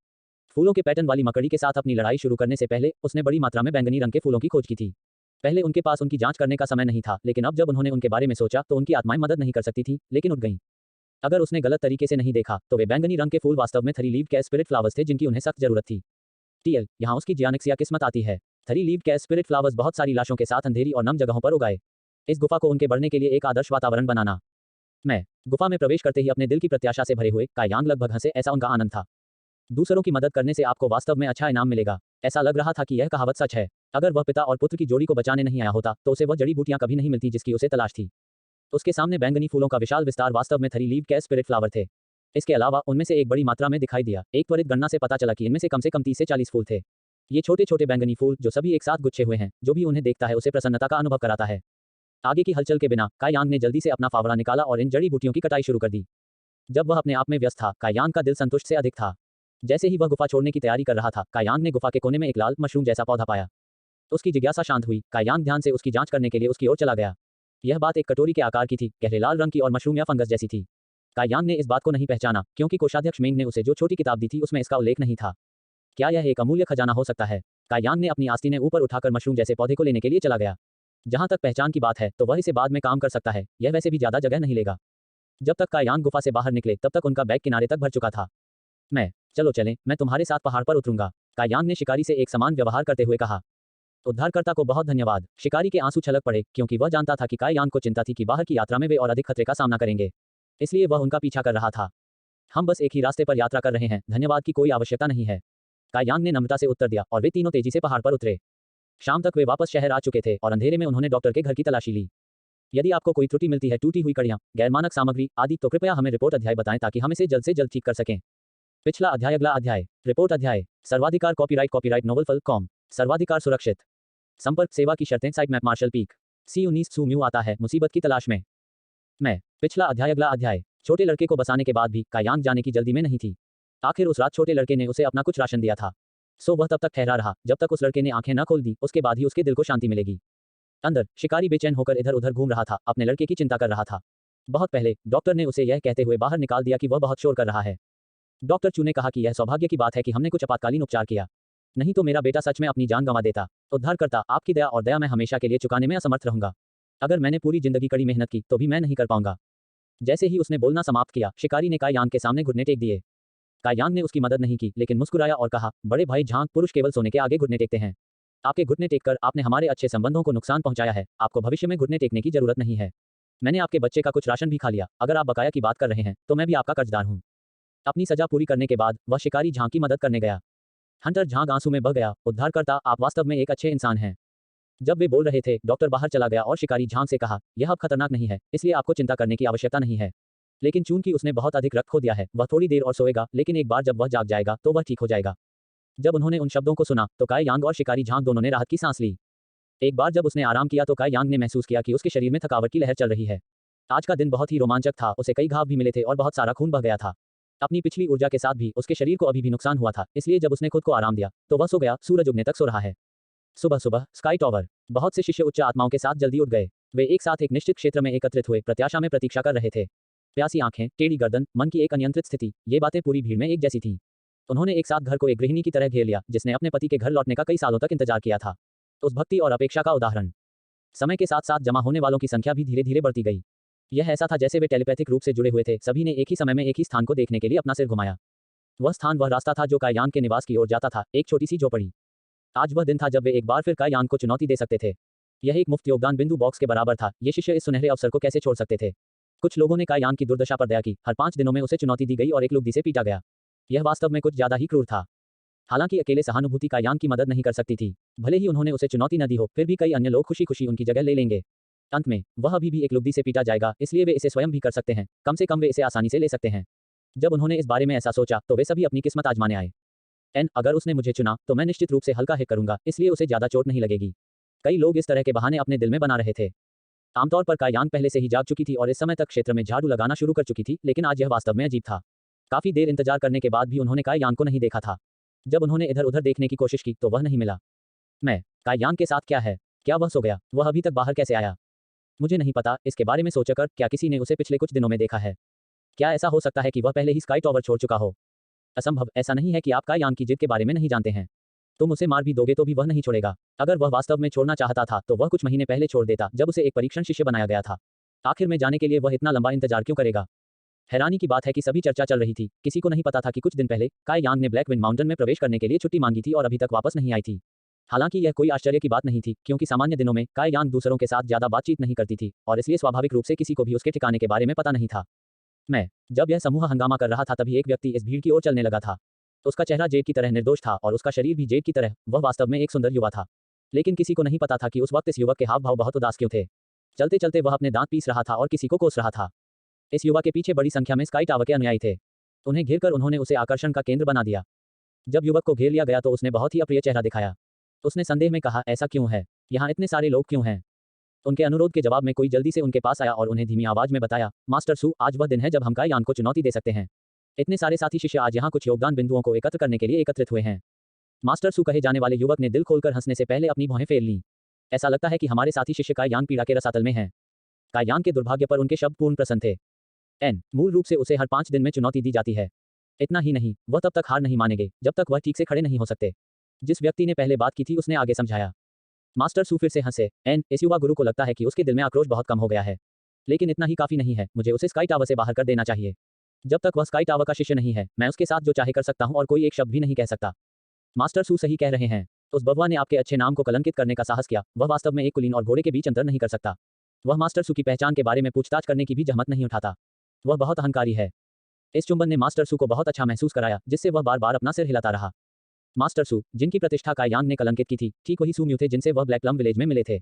फूलों के पैटर्न वाली मकड़ी के साथ अपनी लड़ाई शुरू करने से पहले उसने बड़ी मात्रा में बैंगनी रंग के फूलों की खोज की थी। पहले उनके पास उनकी जांच करने का समय नहीं था, लेकिन अब जब उन्होंने उनके बारे में सोचा तो उनकी आत्माएं मदद नहीं कर सकती थी, लेकिन उठ गईं। अगर उसने गलत तरीके से नहीं देखा तो वे बैंगनी रंग के फूल वास्तव में three leaved cat spirit flowers थे, जिनकी उन्हें सख्त जरूरत थी। यहाँ उसकी जियानिक्सिया किस्मत आती है। Three leaved cat spirit flowers बहुत सारी लाशों के साथ अंधेरी और नम जगहों पर उगाए। इस गुफा को उनके बढ़ने के लिए एक आदर्श वातावरण बनाना। गुफा में प्रवेश करते ही अपने दिल की प्रत्याशा से भरे हुए काई यांग लगभग हंसे, ऐसा उनका आनंद था। दूसरों की मदद करने से आपको वास्तव में अच्छा इनाम मिलेगा। ऐसा लग रहा था कि यह कहावत सच है। अगर वह पिता और पुत्र की जोड़ी को बचाने नहीं आया होता तो उसे वह जड़ी बूटियां कभी नहीं मिलती जिसकी उसे तलाश थी। उसके सामने बैंगनी फूलों का विशाल विस्तार वास्तव में three leaved cat spirit flower थे। इसके अलावा उनमें से एक बड़ी मात्रा में दिखाई दिया। एक त्वरित गणना से पता चला कि इनमें से कम 30 से 40 फूल थे। ये छोटे छोटे बैंगनी फूल जो सभी एक साथ गुच्छे हुए हैं, जो भी उन्हें देखता है उसे प्रसन्नता का अनुभव कराता है। आगे की हलचल के बिना काई यांग ने जल्दी से अपना फावड़ा निकाला और इन जड़ी बूटियों की कटाई शुरू कर दी। जब वह अपने आप में व्यस्त था, काई यांग का दिल संतुष्ट से अधिक था। जैसे ही वह गुफा छोड़ने की तैयारी कर रहा था, काई यांग ने गुफा के कोने में एक लाल मशरूम जैसा पौधा पाया। उसकी जिज्ञासा शांत हुई। काई यांग ध्यान से उसकी जांच करने के लिए उसकी ओर चला गया। यह बात एक कटोरी के आकार की थी, गहरे लाल रंग की और मशरूम या फंगस जैसी थी। काई यांग ने इस बात को नहीं पहचाना, क्योंकि कोषाध्यक्ष मेंग ने उसे जो छोटी किताब दी थी उसमें इसका उल्लेख नहीं था। क्या यह एक अमूल्य खजाना हो सकता है? काई यांग ने अपनी आस्तीनें ऊपर उठाकर मशरूम जैसे पौधे को लेने के लिए चला गया। जहां तक पहचान की बात है तो वह इसे बाद में काम कर सकता है, यह वैसे भी ज्यादा जगह नहीं लेगा। जब तक काई यांग गुफा से बाहर निकले तब तक उनका बैग किनारे तक भर चुका था। चलो चलें, मैं तुम्हारे साथ पहाड़ पर उतरूंगा, काई यांग ने शिकारी से एक समान व्यवहार करते हुए कहा। उद्धारकर्ता को बहुत धन्यवाद। शिकारी के आंसू छलक पड़े, क्योंकि वह जानता था कि काई यांग को चिंता थी कि बाहर की यात्रा में वे और अधिक खतरे का सामना करेंगे, इसलिए वह उनका पीछा कर रहा था। हम बस एक ही रास्ते पर यात्रा कर रहे हैं, धन्यवाद की कोई आवश्यकता नहीं है, काई यांग ने नम्रता से उत्तर दिया और वे तीनों तेजी से पहाड़ पर उतरे। शाम तक वे वापस शहर आ चुके थे और अंधेरे में उन्होंने डॉक्टर के घर की तलाशी ली। यदि आपको कोई त्रुटि मिलती है, टूटी हुई कड़ियां, गैरमानक सामग्री आदि, तो कृपया हमें रिपोर्ट अध्याय बताएं ताकि हम इसे जल्द से जल्द ठीक कर सकें। पिछला अध्याय। अगला अध्याय। रिपोर्ट अध्याय। सर्वाधिकार कॉपीराइट नोवेल फल कॉम। सर्वाधिकार सुरक्षित। संपर्क सेवा की शर्तें। Site map martial peak. C19 Su Mu आता है मुसीबत की तलाश में। पिछला अध्याय। अगला अध्याय। छोटे लड़के को बसाने के बाद भी काई यांग जाने की जल्दी में नहीं थी। आखिर उस रात छोटे लड़के ने उसे अपना कुछ राशन दिया था, सो वह तब तक ठहरा रहा जब तक उस लड़के ने आंखें न खोल दी। उसके बाद ही उसके दिल को शांति मिलेगी। अंदर शिकारी बेचैन होकर इधर उधर घूम रहा था, अपने लड़के की चिंता कर रहा था। बहुत पहले डॉक्टर ने उसे यह कहते हुए बाहर निकाल दिया कि वह बहुत शोर कर रहा है। डॉक्टर चू ने कहा कि यह सौभाग्य की बात है कि हमने कुछ आपातकालीन उपचार किया, नहीं तो मेरा बेटा सच में अपनी जान गंवा देता। उद्धारकर्ता, आपकी दया और दया मैं हमेशा के लिए चुकाने में असमर्थ रहूंगा। अगर मैंने पूरी जिंदगी कड़ी मेहनत की तो भी मैं नहीं कर पाऊंगा। जैसे ही उसने बोलना समाप्त किया, शिकारी ने कायांग के सामने घुटने टेक दिए। कायांग ने उसकी मदद नहीं की, लेकिन मुस्कुराया और कहा, बड़े भाई झांग, पुरुष केवल सोने के आगे घुटने टेकते हैं। आपके घुटने टेककर आपने हमारे अच्छे संबंधों को नुकसान पहुंचाया है। आपको भविष्य में घुटने टेकने की जरूरत नहीं है। मैंने आपके बच्चे का कुछ राशन भी खा लिया। अगर आप बकाया की बात कर रहे हैं तो मैं भी आपका कर्जदार हूं। अपनी सजा पूरी करने के बाद वह शिकारी झांग की मदद करने गया। हंटर झांग आंसू में बह गया, उद्धारकर्ता, आप वास्तव में एक अच्छे इंसान हैं। जब वे बोल रहे थे, डॉक्टर बाहर चला गया और शिकारी झांग से कहा, यह अब खतरनाक नहीं है, इसलिए आपको चिंता करने की आवश्यकता नहीं है। लेकिन चूंकि उसने बहुत अधिक रक्त खो दिया है, वह थोड़ी देर और सोएगा, लेकिन एक बार जब वह जाग जाएगा तो वह ठीक हो जाएगा। जब उन्होंने उन शब्दों को सुना तो काय यांग और शिकारी झांग दोनों ने राहत की सांस ली। एक बार जब उसने आराम किया तो काय यांग ने महसूस किया कि उसके शरीर में थकावट की लहर चल रही है। आज का दिन बहुत ही रोमांचक था, उसे कई घाव भी मिले थे और बहुत सारा खून बह गया था। अपनी पिछली ऊर्जा के साथ भी उसके शरीर को अभी भी नुकसान हुआ था, इसलिए जब उसने खुद को आराम दिया तो वह सो गया। सूरज उगने तक सो रहा है। सुबह सुबह स्काई टॉवर। बहुत से शिष्य उच्च आत्माओं के साथ जल्दी उठ गए। वे एक साथ एक निश्चित क्षेत्र में एकत्रित हुए, प्रत्याशा में प्रतीक्षा कर रहे थे। प्यासी आंखें, टेढ़ी गर्दन, मन की एक अनियंत्रित स्थिति, ये बातें पूरी भीड़ में एक जैसी थीं। उन्होंने एक साथ घर को एक गृहिणी की तरह घेर लिया, जिसने अपने पति के घर लौटने का कई सालों तक इंतजार किया था। उस भक्ति और अपेक्षा का उदाहरण। समय के साथ साथ जमा होने वालों की संख्या भी धीरे धीरे बढ़ती गई। यह ऐसा था जैसे वे टेलीपैथिक रूप से जुड़े हुए थे। सभी ने एक ही समय में एक ही स्थान को देखने के लिए अपना सिर घुमाया। वह स्थान वह रास्ता था जो कायांग के निवास की ओर जाता था, एक छोटी सी झोपड़ी। आज वह दिन था जब वे एक बार फिर कायांग को चुनौती दे सकते थे। यह एक मुफ्त योगदान बिंदु बॉक्स के बराबर था। ये शिष्य इस सुनहरे अवसर को कैसे छोड़ सकते थे। कुछ लोगों ने कायांग की दुर्दशा पर दया की। हर 5 दिनों में उसे चुनौती दी गई और एक लुगदी से पीटा गया। यह वास्तव में कुछ ज्यादा ही क्रूर था। हालांकि अकेले सहानुभूति कायांग की मदद नहीं कर सकती थी। भले ही उन्होंने उसे चुनौती न दी हो, फिर भी कई अन्य लोग खुशी खुशी उनकी जगह ले लेंगे। अंत में वह अभी भी एक लुगदी से पीटा जाएगा, इसलिए वे इसे स्वयं भी कर सकते हैं। कम से कम वे इसे आसानी से ले सकते हैं। जब उन्होंने इस बारे में ऐसा सोचा तो वे सभी अपनी किस्मत आजमाने आए। अगर उसने मुझे चुना तो मैं निश्चित रूप से हल्का हिट करूंगा, इसलिए उसे ज्यादा चोट नहीं लगेगी। कई लोग इस तरह के बहाने अपने दिल में बना रहे थे। आमतौर पर कायांग पहले से ही जाग चुकी थी और इस समय तक क्षेत्र में झाड़ू लगाना शुरू कर चुकी थी, लेकिन आज यह वास्तव में अजीब था। काफी देर इंतजार करने के बाद भी उन्होंने कायांग को नहीं देखा था। जब उन्होंने इधर उधर देखने की कोशिश की तो वह नहीं मिला। कायांग के साथ क्या है? क्या वह सो गया? वह अभी तक बाहर कैसे आया? मुझे नहीं पता। इसके बारे में सोचकर क्या किसी ने उसे पिछले कुछ दिनों में देखा है? क्या ऐसा हो सकता है कि वह पहले ही स्काई टॉवर छोड़ चुका हो? असंभव। ऐसा नहीं है कि आप कायांग की जिद के बारे में नहीं जानते हैं। तुम उसे मार भी दोगे तो भी वह नहीं छोड़ेगा। अगर वह वास्तव में छोड़ना चाहता था तो वह कुछ महीने पहले छोड़ देता, जब उसे एक परीक्षण शिष्य बनाया गया था। आखिर में जाने के लिए वह इतना लंबा इंतजार क्यों करेगा? हैरानी की बात है कि सभी चर्चा चल रही थी। किसी को नहीं पता था कि कुछ दिन पहले कायांग ने ब्लैक विंड माउंटेन में प्रवेश करने के लिए छुट्टी मांगी थी और अभी तक वापस नहीं आई थी। हालांकि यह कोई आश्चर्य की बात नहीं थी, क्योंकि सामान्य दिनों में कायांग दूसरों के साथ ज्यादा बातचीत नहीं करती थी और इसलिए स्वाभाविक रूप से किसी को भी उसके ठिकाने के बारे में पता नहीं था। जब यह समूह हंगामा कर रहा था तभी एक व्यक्ति इस भीड़ की ओर चलने लगा था। उसका चेहरा जेड की तरह निर्दोष था और उसका शरीर भी जेड की तरह। वह वास्तव में एक सुंदर युवा था, लेकिन किसी को नहीं पता था कि उस वक्त इस युवक के हाव भाव बहुत उदास क्यों थे। चलते चलते वह अपने दांत पीस रहा था और किसी को कोस रहा था। इस युवा के पीछे बड़ी संख्या में स्काई टावर के अनुयायी थे। उन्हें घेरकर उन्होंने उसे आकर्षण का केंद्र बना दिया। जब युवक को घेर लिया गया तो उसने बहुत ही अप्रिय चेहरा दिखाया। उसने संदेह में कहा, ऐसा क्यों है? यहाँ इतने सारे लोग क्यों हैं? उनके अनुरोध के जवाब में कोई जल्दी से उनके पास आया और उन्हें धीमी आवाज में बताया, मास्टर सू, आज वह दिन है जब हम कायांग को चुनौती दे सकते हैं। इतने सारे साथी शिष्य आज यहाँ कुछ योगदान बिंदुओं को एकत्र करने के लिए एकत्रित हुए हैं। मास्टर सू कहे जाने वाले युवक ने दिल खोलकर हंसने से पहले अपनी भौहें फेर लीं। ऐसा लगता है कि हमारे साथी शिष्य कायांग पीड़ा के रसातल में हैं। कायांग के दुर्भाग्य पर उनके शब्द पूर्ण प्रसन्न थे। मूल रूप से उसे हर 5 दिन में चुनौती दी जाती है। इतना ही नहीं, वह तब तक हार नहीं मानेंगे जब तक वह ठीक से खड़े नहीं हो सकते। जिस व्यक्ति ने पहले बात की थी उसने आगे समझाया। मास्टर सू फिर से हंसे। इस युवा गुरु को लगता है कि उसके दिल में आक्रोश बहुत कम हो गया है, लेकिन इतना ही काफी नहीं है। मुझे उसे स्काई टावर से बाहर कर देना चाहिए। जब तक वह स्काई टावर का शिष्य नहीं है, मैं उसके साथ जो चाहे कर सकता हूं और कोई एक शब्द भी नहीं कह सकता। मास्टर सू सही कह रहे हैं। उस बवुआ ने आपके अच्छे नाम को कलंकित करने का साहस किया। वह वास्तव में एक कुलीन और घोड़े के बीच अंतर नहीं कर सकता। वह मास्टर सू की पहचान के बारे में पूछताछ करने की भी जहमत नहीं उठाता। वह बहुत अहंकारी है। इस चुंबन ने मास्टर सू को बहुत अच्छा महसूस कराया, जिससे वह बार बार अपना सिर हिलाता रहा। मास्टर सू, जिनकी प्रतिष्ठा कायांग ने कलंकित की थी, ठीक वही सूम्यू थे जिनसे वह ब्लैक प्लम विलेज में मिले थे।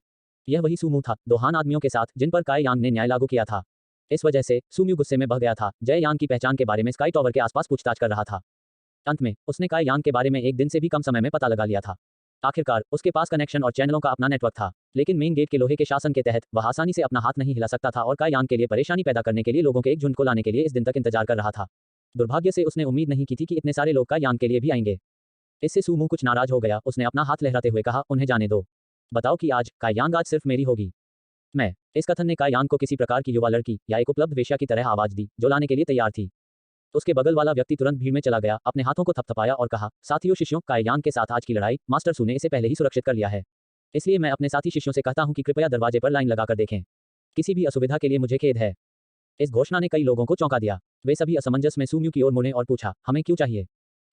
यह वही सूमू था, 2 हान आदमियों के साथ जिन पर कायांग ने न्याय लागू किया था। इस वजह से सूम्यू गुस्से में बह गया था। जय यांग की पहचान के बारे में स्काई टॉवर के आसपास पूछताछ कर रहा था। अंत में उसने कायांग के बारे में एक दिन से भी कम समय में पता लगा लिया था। आखिरकार उसके पास कनेक्शन और चैनलों का अपना नेटवर्क था, लेकिन मेन गेट के लोहे के शासन के तहत वह आसानी से अपना हाथ नहीं हिला सकता था और कायांग के लिए परेशानी पैदा करने के लिए लोगों के एक झुंड को लाने के लिए इस दिन तक इंतजार कर रहा था। दुर्भाग्य से उसने उम्मीद नहीं की थी कि इतने सारे लोग कायांग के लिए भी आएंगे। इससे सूमू कुछ नाराज हो गया। उसने अपना हाथ लहराते हुए कहा, उन्हें जाने दो। बताओ कि आज कायांग आज सिर्फ मेरी होगी। इस कथन ने कायांग को किसी प्रकार की युवा लड़की या एक उपलब्ध वेश्या की तरह आवाज दी जो लाने के लिए तैयार थी। उसके बगल वाला व्यक्ति तुरंत भीड़ में चला गया, अपने हाथों को थपथपाया और कहा, साथियों शिष्यों, कायांग के साथ आज की लड़ाई मास्टर सू ने इसे पहले ही सुरक्षित कर लिया है। इसलिए मैं अपने साथी शिष्यों से कहता हूं कि कृपया दरवाजे पर लाइन लगाकर देखें। किसी भी असुविधा के लिए मुझे खेद है। इस घोषणा ने कई लोगों को चौंका दिया। वे सभी असमंजस में सूम्यू की ओर मुड़े और पूछा, हमें क्यों चाहिए?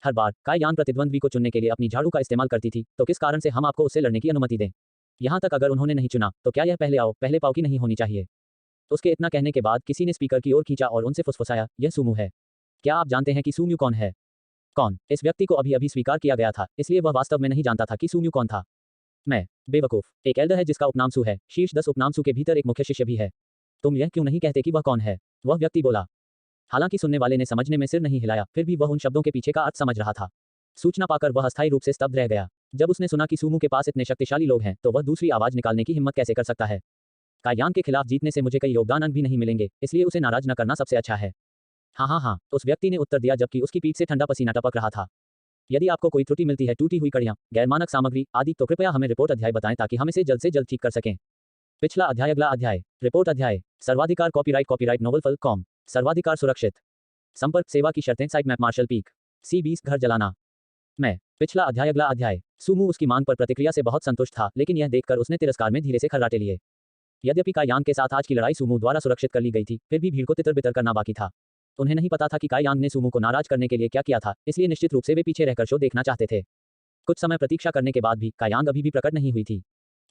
हर बार काई यान प्रतिद्वंद्वी को चुनने के लिए अपनी झाड़ू का इस्तेमाल करती थी, तो किस कारण से हम आपको उससे लड़ने की अनुमति दें? यहाँ तक अगर उन्होंने नहीं चुना, तो क्या यह पहले आओ पहले पाओ की नहीं होनी चाहिए? उसके इतना कहने के बाद किसी ने स्पीकर की ओर खींचा और उनसे फुसफुसाया, यह सूमू है। क्या आप जानते हैं कि सूम्यू कौन है? कौन? इस व्यक्ति को अभी अभी स्वीकार किया गया था, इसलिए वह वास्तव में नहीं जानता था कि सूम्यू कौन था। मैं बेवकूफ। एक एल्डर है जिसका उपनाम सू है, शीर्ष 10 उपनाम सू के भीतर एक मुख्य शिष्य भी है। तुम यह क्यों नहीं कहते कि वह कौन है? वह व्यक्ति बोला। हालांकि सुनने वाले ने समझने में सिर नहीं हिलाया, फिर भी वह उन शब्दों के पीछे का अर्थ समझ रहा था। सूचना पाकर वह अस्थायी रूप से स्तब्ध रह गया। जब उसने सुना कि सूमू के पास इतने शक्तिशाली लोग हैं, तो वह दूसरी आवाज निकालने की हिम्मत कैसे कर सकता है? कायान के खिलाफ जीतने से मुझे कई योगदान अंक भी नहीं मिलेंगे, इसलिए उसे नाराज न करना सबसे अच्छा है। हाँ हाँ हाँ, उस व्यक्ति ने उत्तर दिया जबकि उसकी पीठ से ठंडा पसीना टपक रहा था। यदि आपको कोई त्रुटि मिलती है, टूटी हुई कड़ियाँ, गैरमानक सामग्री आदि, तो कृपया हमें रिपोर्ट अध्याय बताएं ताकि हम इसे जल्द से जल्द ठीक कर सकें। पिछला अध्याय अगला अध्याय। रिपोर्ट अध्याय। सर्वाधिकार कॉपीराइट नोवेल फल कॉम। सर्वाधिकार सुरक्षित। संपर्क सेवा की शर्तें site map martial peak. C20 घर जलाना। मैं पिछला अध्याय अगला अध्याय। सूमू उसकी मांग पर प्रतिक्रिया से बहुत संतुष्ट था, लेकिन यह देखकर उसने तिरस्कार में धीरे से खर्राटे लिए। यद्यपि कायांग के साथ आज की लड़ाई सूमू द्वारा सुरक्षित कर ली गई थी, फिर भी भीड़ को तितर-बितर करना बाकी था। उन्हें नहीं पता था कि कायांग ने सूमू को नाराज करने के लिए क्या किया था, इसलिए निश्चित रूप से वे पीछे रहकर शो देखना चाहते थे। कुछ समय प्रतीक्षा करने के बाद भी कायांग अभी भी प्रकट नहीं हुई थी।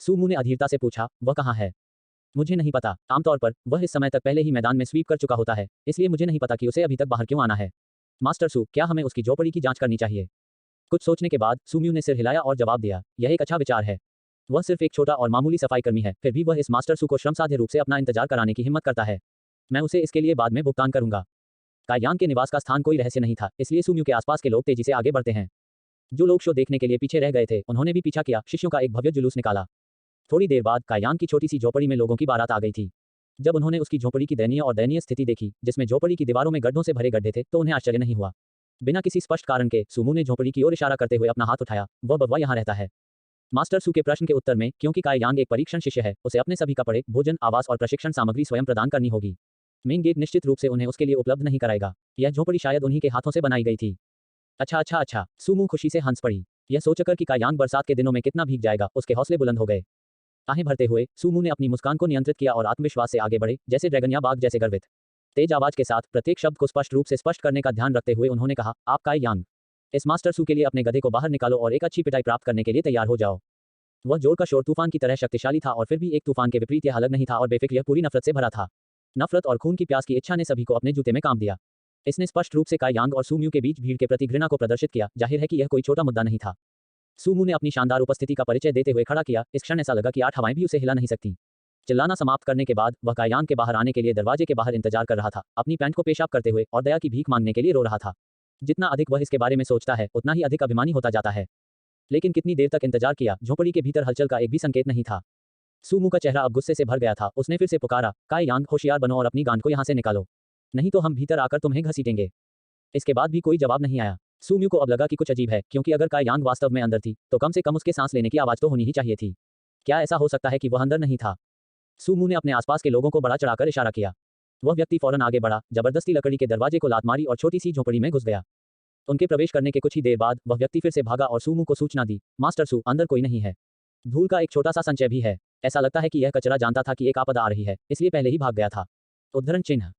सूमू ने अधीरता से पूछा, वह कहाँ है? मुझे नहीं पता। आमतौर पर वह इस समय तक पहले ही मैदान में स्वीप कर चुका होता है, इसलिए मुझे नहीं पता कि उसे अभी तक बाहर क्यों आना है। मास्टर सू, क्या हमें उसकी झोपड़ी की जांच करनी चाहिए? कुछ सोचने के बाद सूम्यू ने सिर हिलाया और जवाब दिया, यह एक अच्छा विचार है। वह सिर्फ एक छोटा और मामूली सफाई कर्मी है, फिर भी वह इस मास्टर सू को श्रमसाध्य रूप से अपना इंतजार कराने की हिम्मत करता है। मैं उसे इसके लिए बाद में भुगतान करूंगा। कायांग के निवास का स्थान कोई रहस्य नहीं था, इसलिए सूम्यू के आसपास के लोग तेजी से आगे बढ़ते हैं। जो लोग शो देखने के लिए पीछे रह गए थे, उन्होंने भी पीछा किया। शिष्यों का एक भव्य जुलूस निकाला। थोड़ी देर बाद कायांग की छोटी सी झोपड़ी में लोगों की बारात आ गई थी। जब उन्होंने उसकी झोपड़ी की दयनीय स्थिति देखी, जिसमें झोपड़ी की दीवारों में गड्ढों से भरे गड्ढे थे, तो उन्हें आश्चर्य नहीं हुआ। बिना किसी स्पष्ट कारण के सूमू ने झोपड़ी की ओर इशारा करते हुए अपना हाथ उठाया। वह बब्बा यहाँ रहता है। मास्टर सू के प्रश्न के उत्तर में, क्योंकि कायांग एक परीक्षण शिष्य है, उसे अपने सभी कपड़े, भोजन, आवास और प्रशिक्षण सामग्री स्वयं प्रदान करनी होगी। मेन गेट निश्चित रूप से उन्हें उसके लिए उपलब्ध नहीं कराएगा। यह झोपड़ी शायद उन्हीं के हाथों से बनाई गई थी। अच्छा। सूमू खुशी से हंस पड़ी। यह सोचकर कि कायांग बरसात के दिनों में कितना भीग जाएगा, उसके हौसले बुलंद हो गए। आहें भरते हुए सूमू ने अपनी मुस्कान को नियंत्रित किया और आत्मविश्वास से आगे बढ़े, जैसे ड्रैगन या बाघ जैसे गर्वित। तेज आवाज के साथ प्रत्येक शब्द को स्पष्ट रूप से स्पष्ट करने का ध्यान रखते हुए उन्होंने कहा, आप कायांग, इस मास्टर सू के लिए अपने गधे को बाहर निकालो और एक अच्छी पिटाई प्राप्त करने के लिए तैयार हो जाओ। वह जोर का शोर तूफान की तरह शक्तिशाली था और फिर भी एक तूफान के विपरीत यह अलग नहीं था और बेफिक्र यह पूरी नफरत से भरा था। नफरत और खून की प्यास की इच्छा ने सभी को अपने जूते में काम दिया। इसने स्पष्ट रूप से कायांग और सूम्यू के बीच भीड़ के प्रति घृणा को प्रदर्शित किया। जाहिर है कि यह कोई छोटा मुद्दा नहीं था। सूमू ने अपनी शानदार उपस्थिति का परिचय देते हुए खड़ा किया। इस क्षण ऐसा लगा कि 8 हवाएं भी उसे हिला नहीं सकती। चिल्लाना समाप्त करने के बाद वह कायांग के बाहर आने के लिए दरवाजे के बाहर इंतजार कर रहा था, अपनी पैंट को पेशाब करते हुए और दया की भीख मांगने के लिए रो रहा था। जितना अधिक वह इसके बारे में सोचता है, उतना ही अधिक अभिमानी होता जाता है। लेकिन कितनी देर तक इंतजार किया, झोपड़ी के भीतर हलचल का एक भी संकेत नहीं था। सूमू का चेहरा अब गुस्से से भर गया था। उसने फिर से पुकारा, कायांग, होशियार बनो और अपनी गांड को यहाँ से निकालो, नहीं तो हम भीतर आकर तुम्हें घसीटेंगे। इसके बाद भी कोई जवाब नहीं आया। सूम्यू को अब लगा कि कुछ अजीब है, क्योंकि अगर कायांग वास्तव में अंदर थी, तो कम से कम उसके सांस लेने की आवाज तो होनी ही चाहिए थी। क्या ऐसा हो सकता है कि वह अंदर नहीं था? सूमू ने अपने आसपास के लोगों को बढ़ा चढ़ाकर इशारा किया। वह व्यक्ति फौरन आगे बढ़ा, जबरदस्ती लकड़ी के दरवाजे को लात मारी और छोटी सी झोपड़ी में घुस गया। उनके प्रवेश करने के कुछ ही देर बाद वह व्यक्ति फिर से भागा और सूमू को सूचना दी, मास्टर सू, अंदर कोई नहीं है। धूल का एक छोटा सा संचय भी है। ऐसा लगता है कि यह कचरा जानता था कि एक आपदा आ रही है, इसलिए पहले ही भाग गया था। उद्धरण चिन्ह।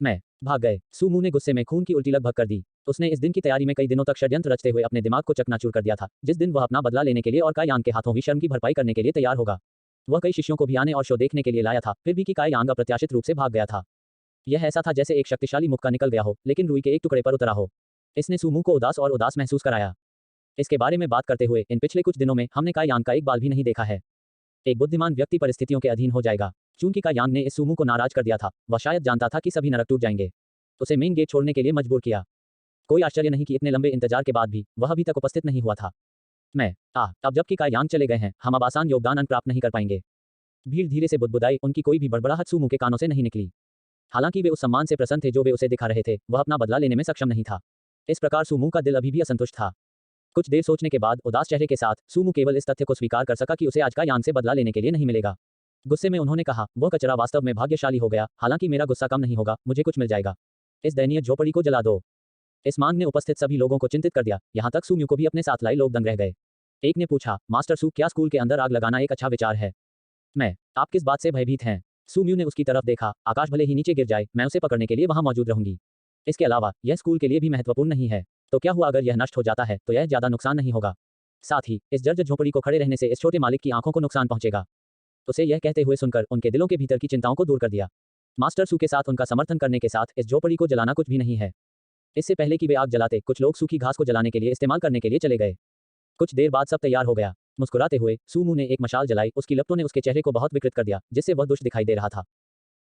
मैं भाग गए। सूमू ने गुस्से में खून की उल्टी लगभग कर दी। उसने इस दिन की तैयारी में कई दिनों तक षड्यंत्र रचते हुए अपने दिमाग को चकनाचूर कर दिया था, जिस दिन वह अपना बदला लेने के लिए और कायांग के हाथों ही शर्म की भरपाई करने के लिए तैयार होगा। वह कई शिष्यों को भी आने और शो देखने के लिए लाया था, फिर भी कि कायांग अप्रत्याशित रूप से भाग गया था। यह ऐसा था जैसे एक शक्तिशाली मुक्का निकल गया हो, लेकिन रुई के एक टुकड़े पर उतरा हो। इसने सूमू को उदास महसूस कराया। इसके बारे में बात करते हुए इन पिछले कुछ दिनों में हमने कायांग का एक बाल भी नहीं देखा है। एक बुद्धिमान व्यक्ति परिस्थितियों के अधीन हो जाएगा। चूंकि कायांग ने इस सूमू को नाराज कर दिया था, वह शायद जानता था कि सभी नरक टूट जाएंगे। उसे मेन गेट छोड़ने के लिए मजबूर किया। कोई आश्चर्य नहीं कि इतने लंबे इंतजार के बाद भी वह अभी तक उपस्थित नहीं हुआ था। अब जबकि कायांग चले गए हैं, हम अब आसान योगदान अंक प्राप्त नहीं कर पाएंगे। भीड़ धीरे से बुदबुदाई। उनकी कोई भी बड़बड़ाहट सूमू के कानों से नहीं निकली। हालांकि वे उस सम्मान से प्रसन्न थे जो वे उसे दिखा रहे थे, वह अपना बदला लेने में सक्षम नहीं था। इस प्रकार सूमू का दिल अभी भी असंतुष्ट था। कुछ देर सोचने के बाद उदास चेहरे के साथ सूमू केवल इस तथ्य को स्वीकार कर सका कि उसे आज कायांग से बदला लेने के लिए नहीं मिलेगा। गुस्से में उन्होंने कहा, वह कचरा वास्तव में भाग्यशाली हो गया। हालांकि मेरा गुस्सा कम नहीं होगा, मुझे कुछ मिल जाएगा। इस दयनीय झोपड़ी को जला दो। इस मांग ने उपस्थित सभी लोगों को चिंतित कर दिया। यहाँ तक सूम्यू को भी अपने साथ लाए लोग दंग रह गए। एक ने पूछा, मास्टर सू, क्या स्कूल के अंदर आग लगाना एक अच्छा विचार है? आप किस बात से भयभीत हैं? सू म्यू ने उसकी तरफ देखा, आकाश भले ही नीचे गिर जाए, मैं उसे पकड़ने के लिए वहां मौजूद रहूंगी। इसके अलावा यह स्कूल के लिए भी महत्वपूर्ण नहीं है। तो क्या हुआ अगर यह नष्ट हो जाता है, तो यह ज्यादा नुकसान नहीं होगा। साथ ही इस जर्जर झोपड़ी को खड़े रहने से इस छोटे मालिक की आंखों को नुकसान पहुंचेगा। उसे यह कहते हुए सुनकर उनके दिलों के भीतर की चिंताओं को दूर कर दिया। मास्टर सू के साथ उनका समर्थन करने के साथ इस झोपड़ी को जलाना कुछ भी नहीं है। इससे पहले कि वे आग जलाते, कुछ लोग सूखी घास को जलाने के लिए इस्तेमाल करने के लिए चले गए। कुछ देर बाद सब तैयार हो गया। मुस्कुराते हुए सू मू ने एक मशाल जलाई, उसकी लपटों ने उसके चेहरे को बहुत विकृत कर दिया, जिससे वह दुष्ट दिखाई दे रहा था।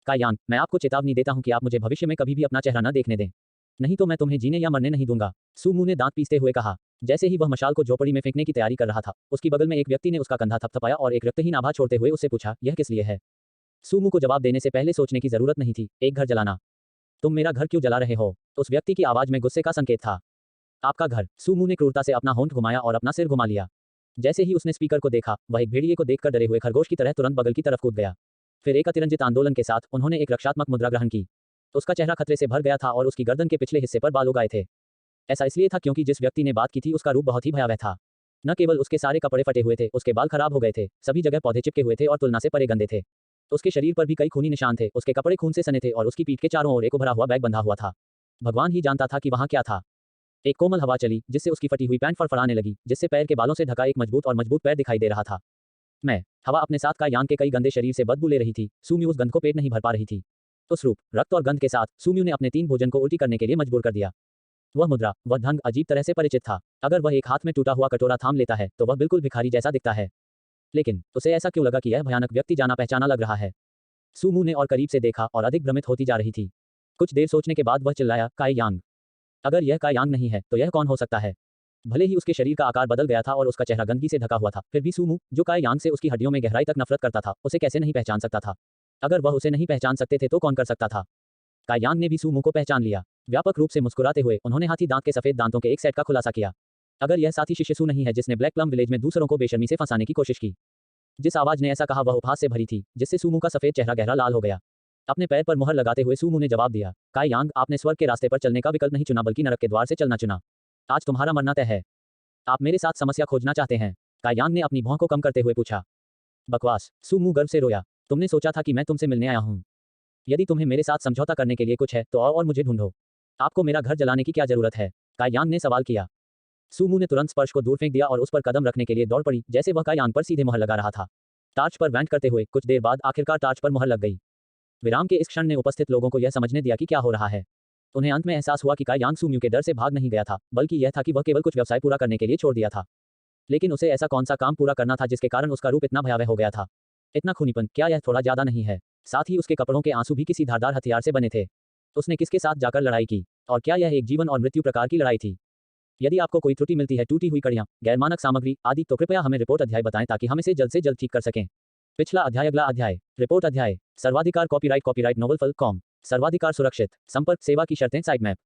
कायांग, मैं आपको चेतावनी देता हूं कि आप मुझे भविष्य में कभी भी अपना चेहरा न देखने दें, नहीं तो मैं तुम्हें जीने या मरने नहीं दूंगा। सू मू ने दांत पीसते हुए कहा। जैसे ही वह मशाल को झोपड़ी में फेंकने की तैयारी कर रहा था, उसकी बगल में एक व्यक्ति ने उसका कंधा थपथपाया और एक रक्तहीन आभा छोड़ते हुए उससे पूछा, यह किस लिए है? सू मू को जवाब देने से पहले सोचने की जरूरत नहीं थी। एक घर जलाना? तुम मेरा घर क्यों जला रहे हो? उस व्यक्ति की आवाज में गुस्से का संकेत था। आपका घर? सू मू ने क्रूरता से अपना होंठ घुमाया और अपना सिर घुमा लिया। जैसे ही उसने स्पीकर को देखा, वह एक भेड़िए को देखकर डरे हुए खरगोश की तरह तुरंत बगल की तरफ कूद गया। फिर एक अतिरंजित आंदोलन के साथ उन्होंने एक रक्षात्मक मुद्रा ग्रहण की। उसका चेहरा खतरे से भर गया था और उसकी गर्दन के पिछले हिस्से पर बाल उगाए थे। ऐसा इसलिए था क्योंकि जिस व्यक्ति ने बात की थी उसका रूप बहुत ही भयावह था। न केवल उसके सारे कपड़े फटे हुए थे, उसके बाल खराब हो गए थे, सभी जगह पौधे चिपके हुए थे और तुलना से परे गंदे थे। उसके शरीर पर भी कई खूनी निशान थे, उसके कपड़े खून से सने थे और उसकी पीठ के चारों ओर एक उभरा हुआ बैग बंधा हुआ था। भगवान ही जानता था कि वहां क्या था। एक कोमल हवा चली, जिससे उसकी फटी हुई पैंट फड़फड़ाने लगी, जिससे पैर के बालों से ढका एक मजबूत पैर दिखाई दे रहा था। हवा अपने साथ कायांग के कई गंदे शरीर से बदबू ले रही थी। सू म्यू उस गंध को पेट नहीं भर पा रही थी। उस रूप, रक्त और गंध के साथ सू म्यू ने अपने 3 भोजन को उल्टी करने के लिए मजबूर कर दिया। वह मुद्रा, वह ढंग अजीब तरह से परिचित था। अगर वह एक हाथ में टूटा हुआ कटोरा थाम लेता है तो वह बिल्कुल भिखारी जैसा दिखता है। लेकिन उसे ऐसा क्यों लगा कि यह भयानक व्यक्ति जाना पहचाना लग रहा है? सू मू ने और करीब से देखा और अधिक भ्रमित होती जा रही थी। कुछ देर सोचने के बाद वह चिल्लाया, कायांग। अगर यह कायांग नहीं है तो यह कौन हो सकता है? भले ही उसके शरीर का आकार बदल गया था और उसका चेहरा गंदगी से ढका हुआ था, फिर भी सू मू, जो कायांग से उसकी हड्डियों में गहराई तक नफरत करता था, उसे कैसे नहीं पहचान सकता था? अगर वह उसे नहीं पहचान सकते थे तो कौन कर सकता था? कायांग ने भी सू मू को पहचान लिया। व्यापक रूप से मुस्कुराते हुए उन्होंने हाथी दांत के सफेद दांतों के एक सेट का खुलासा किया। अगर यह साथी शिष्य सू नहीं है जिसने ब्लैक प्लम विलेज में दूसरों को बेशर्मी से फंसाने की कोशिश की। जिस आवाज ने ऐसा कहा वह उपहास से भरी थी, जिससे सू मू का सफेद चेहरा गहरा लाल हो गया। अपने पैर पर मुहर लगाते हुए सू मू ने जवाब दिया, कायांग, आपने स्वर्ग के रास्ते पर चलने का विकल्प नहीं चुना बल्कि नरक के द्वार से चलना चुना। आज तुम्हारा मरना तय है। आप मेरे साथ समस्या खोजना चाहते हैं? कायांग ने अपनी भौं को कम करते हुए पूछा। बकवास, सू मू गर्व से रोया। तुमने सोचा था कि मैं तुमसे मिलने आया हूं? यदि तुम्हें मेरे साथ समझौता करने के लिए कुछ है तो आओ और मुझे ढूंढो। आपको मेरा घर जलाने की क्या जरूरत है? कायांग ने सवाल किया। सू मू ने तुरंत स्पर्श को दूर फेंक दिया और उस पर कदम रखने के लिए दौड़ पड़ी, जैसे वह कायांग पर सीधे मुहर लगा रहा था। टार्च पर वेंट करते हुए कुछ देर बाद आखिरकार टार्च पर मुहर लग गई। विराम के इस क्षण ने उपस्थित लोगों को यह समझने दिया कि क्या हो रहा है। उन्हें अंत में एहसास हुआ कि कायांग सू म्यू के डर से भाग नहीं गया था, बल्कि यह था कि वह केवल कुछ व्यवसाय पूरा करने के लिए छोड़ दिया था। लेकिन उसे ऐसा कौन सा काम पूरा करना था जिसके कारण उसका रूप इतना भयावह हो गया था? इतना खूनीपन, क्या यह थोड़ा ज्यादा नहीं है? साथ ही उसके कपड़ों के आंसू भी किसी धारदार हथियार से बने थे। उसने किसके साथ जाकर लड़ाई की? और क्या यह एक जीवन और मृत्यु प्रकार की लड़ाई थी? यदि आपको कोई त्रुटि मिलती है, टूटी हुई कड़ियां, गैरमानक सामग्री आदि, तो कृपया हमें रिपोर्ट अध्याय बताएं ताकि हम इसे जल्द से जल्द ठीक कर सकें। पिछला अध्याय, अगला अध्याय। रिपोर्ट अध्याय। सर्वाधिकार कॉपीराइट नोवेल फल कॉम। सर्वाधिकार सुरक्षित। संपर्क सेवा की शर्तें साइट मैप।